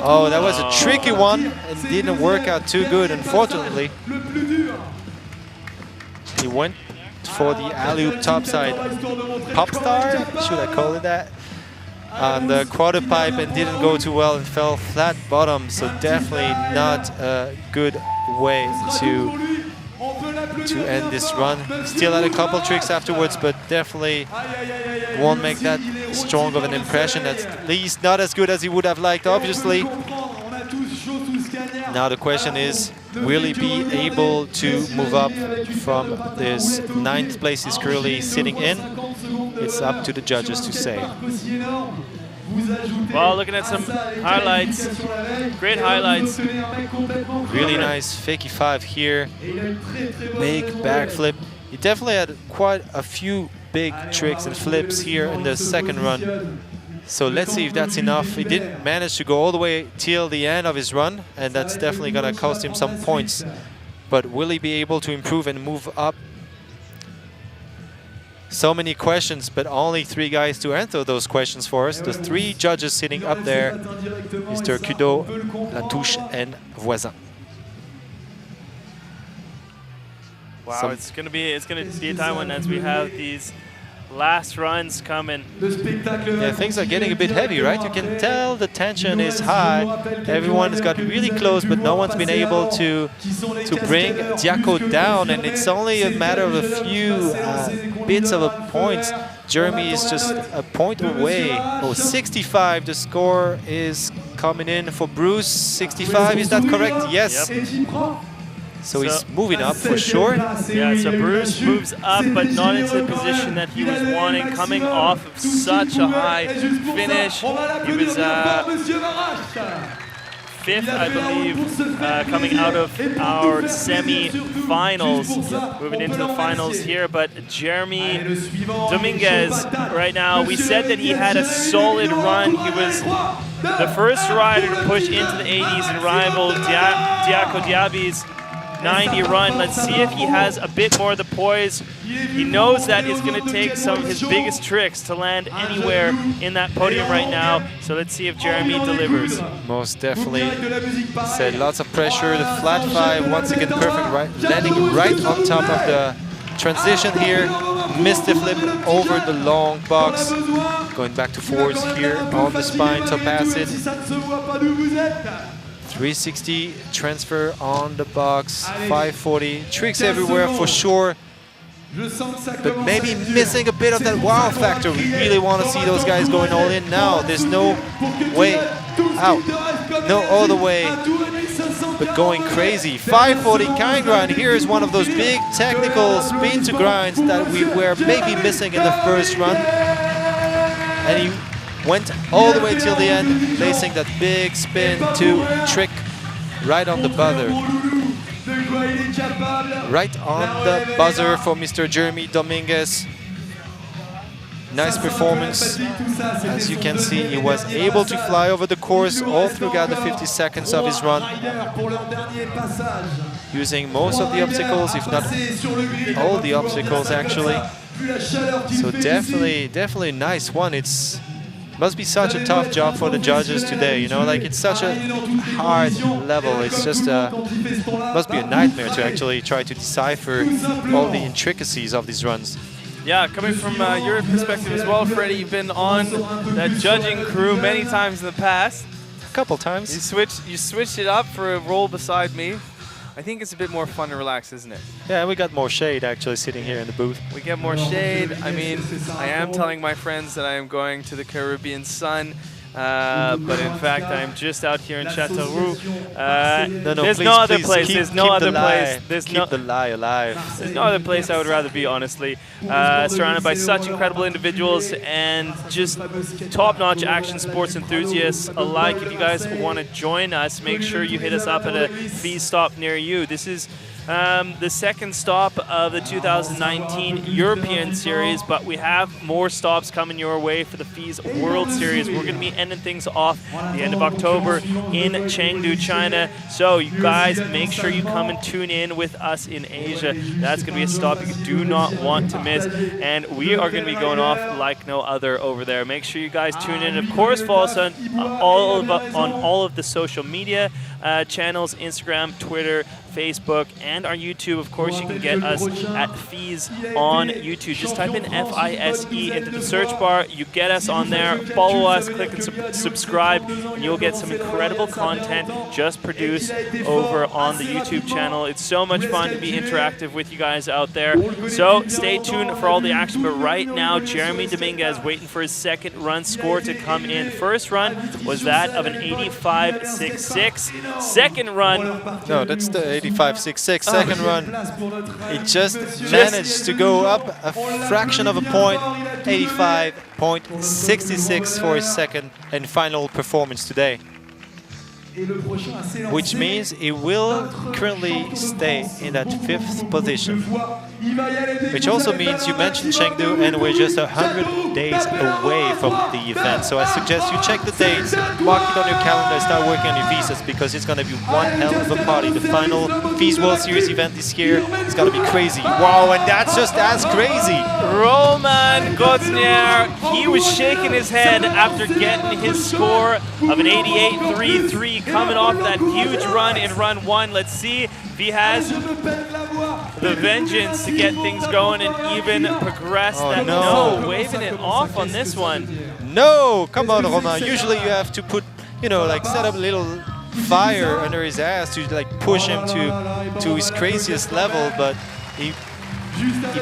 Oh, that was a tricky one. It didn't work out too good, unfortunately. He went for the alley-oop topside pop star, should I call it that? On the quarter pipe and didn't go too well and fell flat bottom. So definitely not a good way to end this run. Still had a couple tricks afterwards, but definitely won't make that strong of an impression. At least not as good as he would have liked, obviously. Now the question is, will he be able to move up from this 9th place he's currently sitting in? It's up to the judges to say. Well, looking at some highlights, great highlights. Really nice fakie 5 here. Big backflip. He definitely had quite a few big tricks and flips here in the second run. So let's see if that's enough. He didn't manage to go all the way till the end of his run, and that's definitely going to cost him some points. But will he be able to improve and move up? So many questions, but only 3 guys to answer those questions for us. The 3 judges sitting up there, Mr. Cudot, Latouche, and Voisin. Wow, it's gonna be a time when, as we have these last runs coming. Yeah, things are getting a bit heavy, right? You can tell the tension is high. Everyone has got really close, but no one's been able to bring Diaco down, and it's only a matter of a few bits of a points. Jeremy is just a point away. Oh, 65, the score is coming in for Bruce. 65, is that correct? Yes. Yep. So he's moving up for sure. Yeah, so Bruce moves up, but not into the position that he was wanting, coming off of such a high finish. He was 5th, I believe, coming out of our semi-finals, moving into the finals here. But Jeremy Dominguez, right now, we said that he had a solid run. He was the first rider to push into the 80s and rival Diaco Diaby's 90 run. Let's see if he has a bit more of the poise. He knows that it's going to take some of his biggest tricks to land anywhere in that podium right now. So let's see if Jeremy delivers. Most definitely. Said lots of pressure. The flat 5 once again perfect, right, landing right on top of the transition here. Missed the flip over the long box. Going back to 4s here on the spine to pass it. 360 transfer on the box, 540, tricks everywhere for sure, but maybe missing a bit of that wow factor. We really want to see those guys going all in now. There's no way out, no other way but going crazy. 540 kind grind. Here is one of those big technical spin to grinds that we were maybe missing in the first run, and he went all the way till the end, placing that big spin to trick right on the buzzer. Right on the buzzer for Mr. Jeremy Dominguez. Nice performance. As you can see, he was able to fly over the course all throughout the 50 seconds of his run, using most of the obstacles, if not all the obstacles actually. So definitely a nice one. Must be such a tough job for the judges today, you know, like it's such a hard level. It's just must be a nightmare to actually try to decipher all the intricacies of these runs. Yeah, coming from your perspective as well, Freddie, you've been on that judging crew many times in the past. A couple times. You switched it up for a role beside me. I think it's a bit more fun and relaxed, isn't it? Yeah, we got more shade actually sitting here in the booth. We get more shade. I mean, I am telling my friends that I am going to the Caribbean sun, but in fact, I'm just out here in Châteauroux. There's no other place. There's no other place. Keep the lie alive. There's no other place I would rather be, honestly. Surrounded by such incredible individuals and just top-notch action sports enthusiasts alike. If you guys want to join us, make sure you hit us up at a FISE stop near you. This is the second stop of the 2019 European Series, but we have more stops coming your way for the FISE World Series. We're going to be ending things off the end of October in Chengdu, China. So you guys, make sure you come and tune in with us in Asia. That's going to be a stop you do not want to miss, and we are going to be going off like no other over there. Make sure you guys tune in. Of course, follow us on all of the social media channels, Instagram, Twitter, Facebook, and our YouTube. Of course, you can get us at FISE on YouTube. Just type in FISE into the search bar. You get us on there. Follow us, click and subscribe, and you'll get some incredible content just produced over on the YouTube channel. It's so much fun to be interactive with you guys out there. So stay tuned for all the action. But right now, Jeremy Dominguez waiting for his second run score to come in. First run was that of an 85.66. Second run. No, that's the 85.66. Second run, he just managed to go up a fraction of a point, 85.66 for his second and final performance today. Which means he will currently stay in that 5th position. Which also means you mentioned Chengdu, and we're just 100 days away from the event. So I suggest you check the dates, mark it on your calendar, start working on your visas, because it's going to be one hell of a party. The final FISE World Series event this year is going to be crazy. Wow, and that's just as crazy. Roman Goznier, he was shaking his head after getting his score of an 88.33 coming off that huge run in run 1. Let's see if he has the vengeance to get things going and even progress. No, waving it off on this one. No, come on, Romain. Usually you have to put, you know, like set up a little fire under his ass to like push him to his craziest level, but he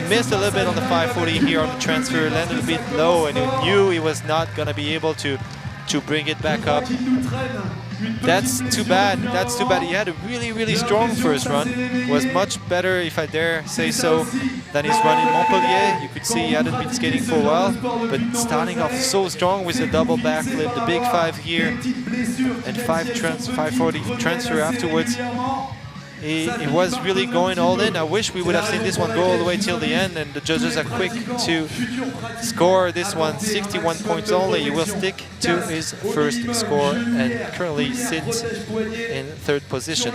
missed a little bit on the 540 here on the transfer, landed a bit low, and he knew he was not going to be able to bring it back up. That's too bad. That's too bad. He had a really strong first run. Was much better, if I dare say so, than his run in Montpellier. You could see he hadn't been skating for a while, but starting off so strong with the double backflip, the big 5 here, and 540 transfer afterwards. He was really going all in. I wish we would have seen this one go all the way till the end, and the judges are quick to score this one 61 points only. He will stick to his first score and currently sits in 3rd position.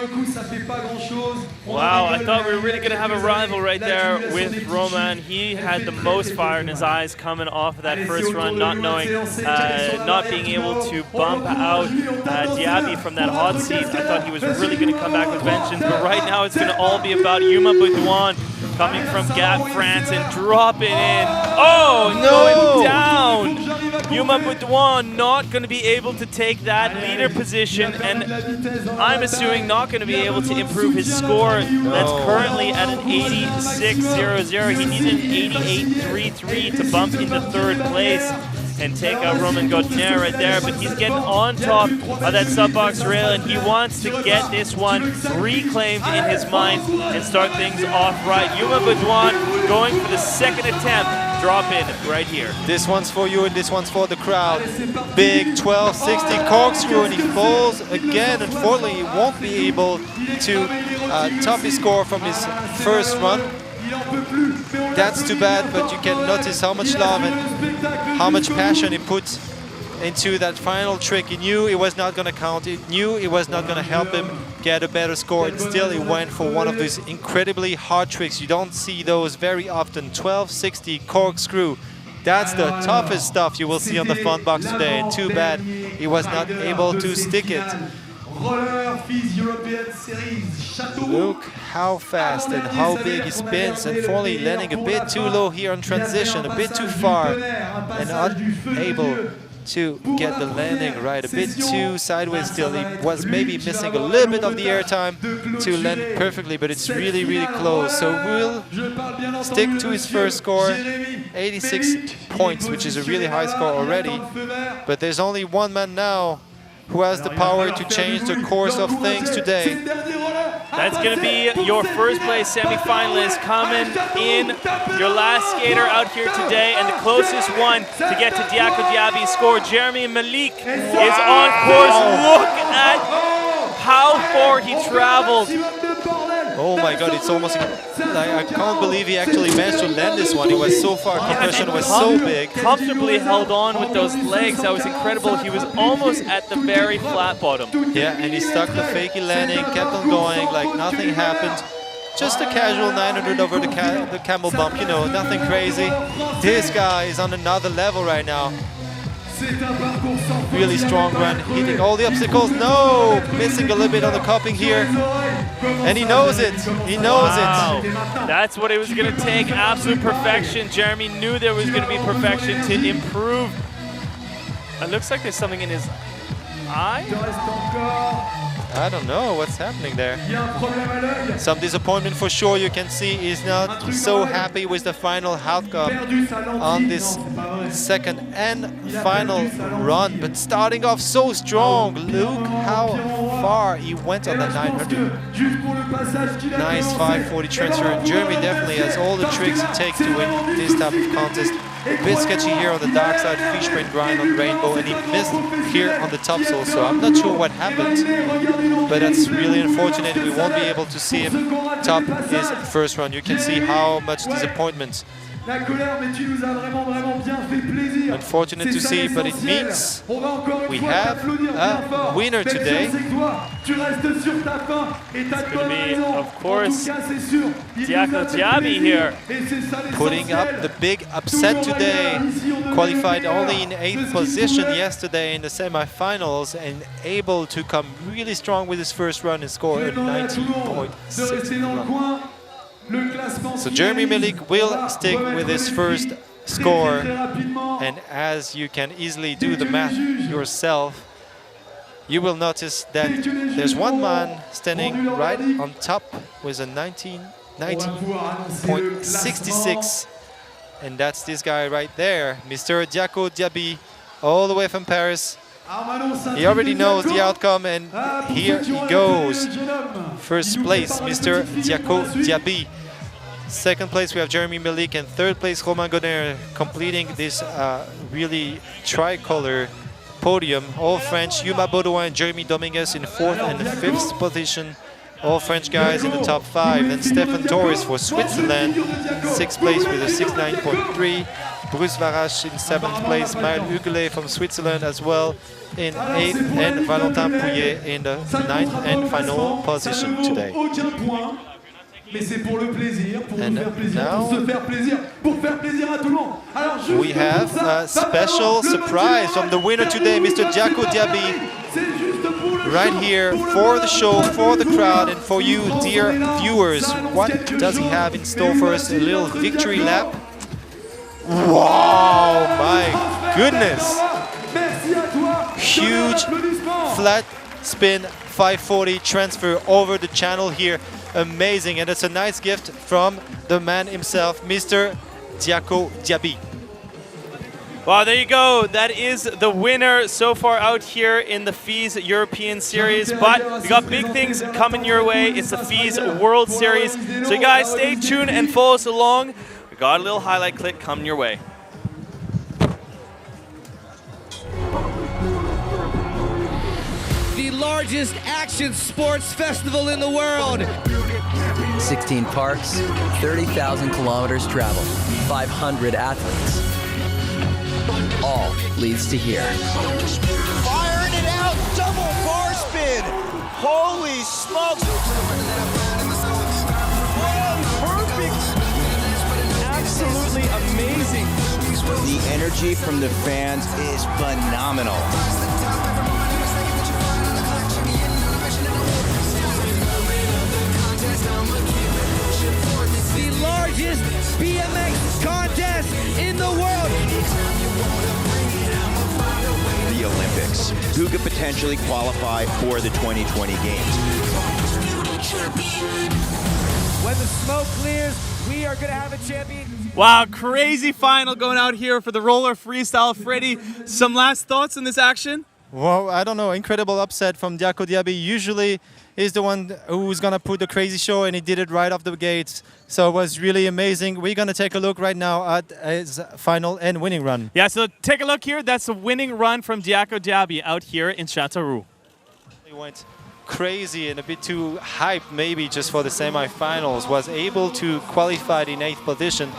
Wow, I thought we were really going to have a rival right there with Roman. He had the most fire in his eyes coming off of that first run, not knowing, not being able to bump out Diaby from that hot seat. I thought he was really going to come back with vengeance, but right now it's going to all be about Yuma Boudouin coming from Gap, France, and dropping in. Oh, going down! Yuma Boudouin not going to be able to take that leader position, and I'm assuming not going to be able to improve his score. That's currently at an 86.00. He needed an 88.33 to bump into 3rd place and take out Roman Goznier right there, but he's getting on top of that sub-box rail, and he wants to get this one reclaimed in his mind and start things off right. Yuma Boudouin going for the 2nd attempt, drop in right here. This one's for you and this one's for the crowd. Big 1260 corkscrew, and he falls again. Unfortunately, he won't be able to top his score from his first run. That's too bad, but you can notice how much love and how much passion he put into that final trick. He knew it was not going to count. He knew it was not going to help him get a better score, and still he went for one of these incredibly hard tricks. You don't see those very often. 1260 corkscrew. That's the toughest stuff you will see on the fun box today, and too bad he was not able to stick it. Look how fast and how big he spins, and Foley landing a bit too low here on transition, a bit too far, and unable to get the landing right, a bit too sideways still. He was maybe missing a little bit of the air time to land perfectly, but it's really close. So we'll stick to his first score, 86 points, which is a really high score already, but there's only one man now who has the power to change the course of things today. That's going to be your first place semi-finalist coming in, your last skater out here today, and the closest one to get to Diaco Diaby's score. Jeremy Malik is on course. Look at how far he traveled. Oh my God, it's almost like I can't believe he actually managed to land this one. He was so far, compression was so big. Comfortably held on with those legs. That was incredible. He was almost at the very flat bottom. Yeah, and he stuck the fakie landing, kept on going like nothing happened. Just a casual 900 over the camel bump, you know, nothing crazy. This guy is on another level right now. Really strong run, hitting all the obstacles. No, missing a little bit on the cupping here. And he knows it. He knows it. That's what it was going to take. Absolute perfection. Jeremy knew there was going to be perfection to improve. It looks like there's something in his eye. I don't know what's happening there. Some disappointment for sure. You can see he's not so happy with the final outcome on this second and final run. But starting off so strong. Look how far he went on the 900. Nice 540 transfer. Jeremy definitely has all the tricks it takes to win this type of contest. A bit sketchy here on the dark side, fish brain grind on Rainbow, and he missed here on the tops also. I'm not sure what happened, but that's really unfortunate. We won't be able to see him top his first run. You can see how much disappointment. Unfortunate to see, but it means we have a winner today. It's going to be, of course, Diaco Diaby here. Putting up the big upset today. Qualified only in 8th position yesterday in the semifinals and able to come really strong with his first run and score a 19.6. So Jeremy Malik will stick with his first score, and as you can easily do the math yourself, you will notice that there's one man standing right on top with a 19.66, and that's this guy right there, Mr. Diaco Diaby, all the way from Paris. He already knows the outcome, and here he goes. First place, Mr. Diaco Diaby. Second place, we have Jeremy Malik, and third place, Romain Godin, completing this really tricolor podium. All French, Yuma Baudouin and Jeremy Dominguez in 4th and 5th position. All French guys in the top 5. Then Stephon Torres for Switzerland, 6th place with a 69.3. Bruce Varache in 7th place. Maël Hugelet from Switzerland as well in 8th. And Villalta Pouilly in the 9th and final position today. And now we have a special surprise from the winner today, Mr. Diaco Diaby, right here for the show, for the crowd, and for you, dear viewers. What does he have in store for us? A little victory lap. Wow, my goodness! Huge flat spin 540 transfer over the channel here. Amazing, and it's a nice gift from the man himself, Mr. Diaco Diaby. Wow, there you go. That is the winner so far out here in the FISE European Series. But we got big things coming your way. It's the FISE World Series. So you guys stay tuned and follow us along. We got a little highlight clip coming your way. The largest action sports festival in the world. 16 parks, 30,000 kilometers traveled, 500 athletes. All leads to here. Firing it out, double bar spin. Holy smokes. Perfect. Absolutely amazing. The energy from the fans is phenomenal. The largest BMX contest in the world. The Olympics. Who could potentially qualify for the 2020 games? When the smoke clears, we are going to have a champion. Wow, crazy final going out here for the roller freestyle. Freddie, some last thoughts on this action? Well, I don't know. Incredible upset from Diaco Diaby. Usually is the one who's going to put the crazy show, and he did it right off the gates. So it was really amazing. We're going to take a look right now at his final and winning run. Yeah, so take a look here. That's the winning run from Diaco Diaby out here in Châteauroux. He went crazy and a bit too hyped maybe just for the semi-finals, was able to qualify in 8th position,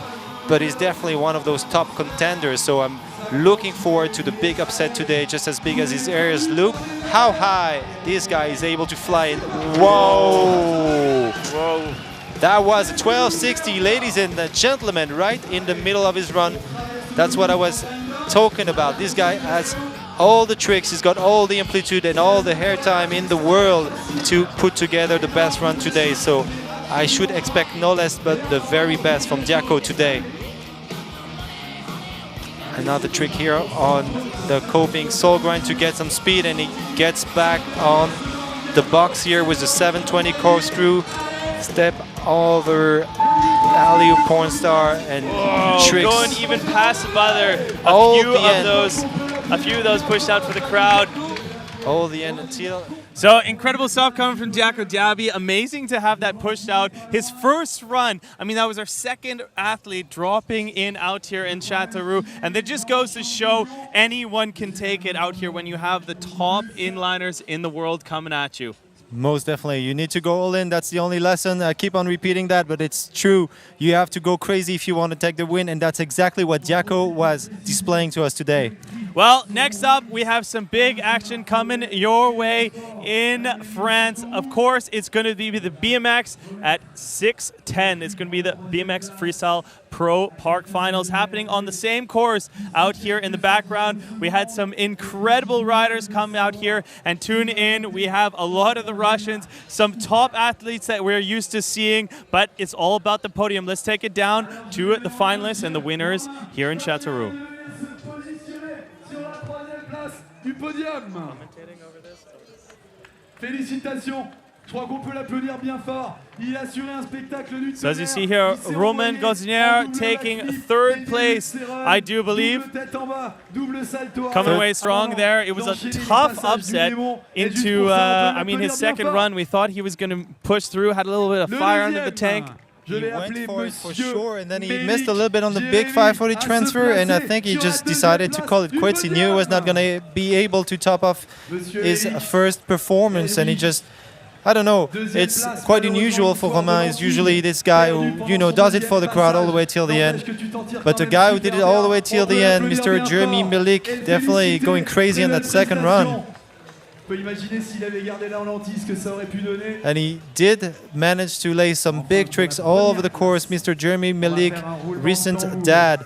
but he's definitely one of those top contenders. So I'm looking forward to the big upset today, just as big as his airs look. How high this guy is able to fly in. Whoa! Whoa. That was a 1260, ladies and gentlemen, right in the middle of his run. That's what I was talking about. This guy has all the tricks, he's got all the amplitude and all the hair time in the world to put together the best run today. So I should expect no less but the very best from Diaco today. Another trick here on the coping soul grind to get some speed, and he gets back on the box here with the 720 corkscrew. Step over alley-oop porn star and tricks. Going even past the buzzer. A few of those pushed out for the crowd. Oh, the end until. So incredible stuff coming from Diaco Diaby. Amazing to have that pushed out. His first run, I mean, that was our second athlete dropping in out here in Châteauroux. And that just goes to show anyone can take it out here when you have the top inliners in the world coming at you. Most definitely. You need to go all in. That's the only lesson. I keep on repeating that, but it's true. You have to go crazy if you want to take the win, and that's exactly what Diaco was displaying to us today. Well, next up, we have some big action coming your way in France. Of course, it's going to be the BMX at 6:10. It's going to be the BMX Freestyle Pro Park Finals happening on the same course out here in the background. We had some incredible riders come out here and tune in. We have a lot of the Russians, some top athletes that we're used to seeing, but it's all about the podium. Let's take it down to the finalists and the winners here in Châteauroux. Du podium. Félicitations. Je crois qu'on peut l'applaudir bien fort. Il a assuré un spectacle du So as you see here, Roman Gosnier taking third place, I do believe. Coming away strong there. It was a tough upset into, I mean, his second run. We thought he was going to push through, had a little bit of fire under the tank. He went for it for sure, and then he missed a little bit on the big 540 transfer, and I think he just decided to call it quits. He knew he was not going to be able to top off his first performance, and he just, I don't know, it's quite unusual for Romain. He's usually this guy who, you know, does it for the crowd all the way till the end. But the guy who did it all the way till the end, Mr. Jeremy Malik, definitely going crazy on that second run. And he did manage to lay some big tricks all over the course. Mr. Jeremy Malik, recent dad,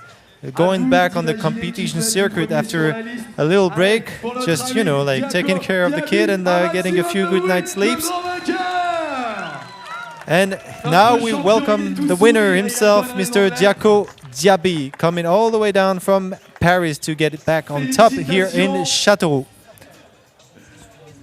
going back on the competition circuit after a little break, just, you know, like taking care of the kid and getting a few good night's sleeps. And now we welcome the winner himself, Mr. Diaco Diaby, coming all the way down from Paris to get it back on top here in Châteauroux.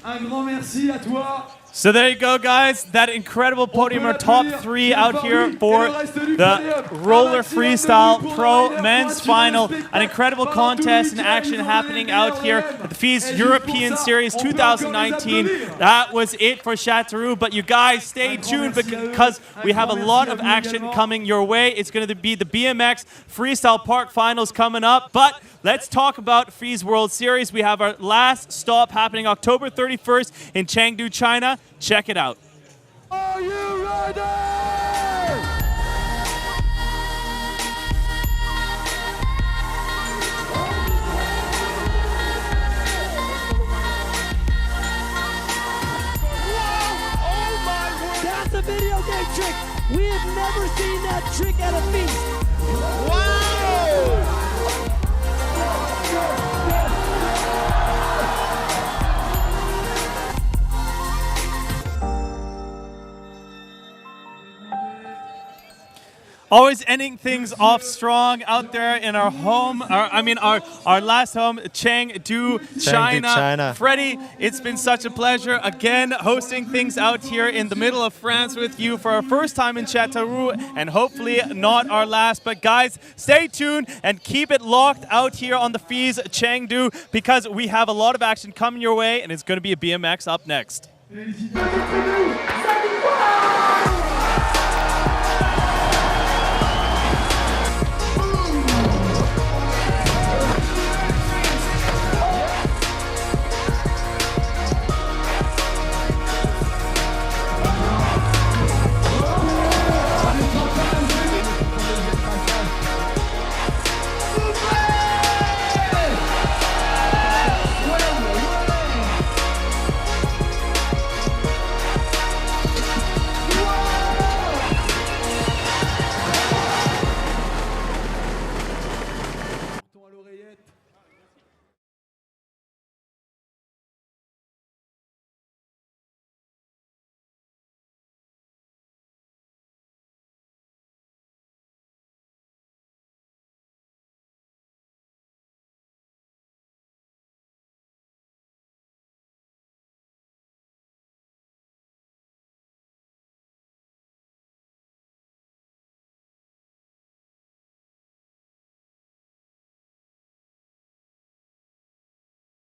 Un grand merci à toi. So there you go, guys. That incredible podium, our top three out here for the Roller Freestyle Pro Men's Final. An incredible contest and action happening out here at the FISE European Series 2019. That was it for Châteauroux, but you guys stay tuned because we have a lot of action coming your way. It's going to be the BMX Freestyle Park Finals coming up, but let's talk about FISE World Series. We have our last stop happening October 31st in Chengdu, China. Check it out. Are you ready? That's a video game trick. We have never seen that trick at a feast. Wow! Always ending things off strong out there in our home, our last home, Chengdu, China. Freddie, it's been such a pleasure again hosting things out here in the middle of France with you for our first time in Châteauroux and hopefully not our last. But guys, stay tuned and keep it locked out here on the FISE Chengdu because we have a lot of action coming your way and it's going to be a BMX up next.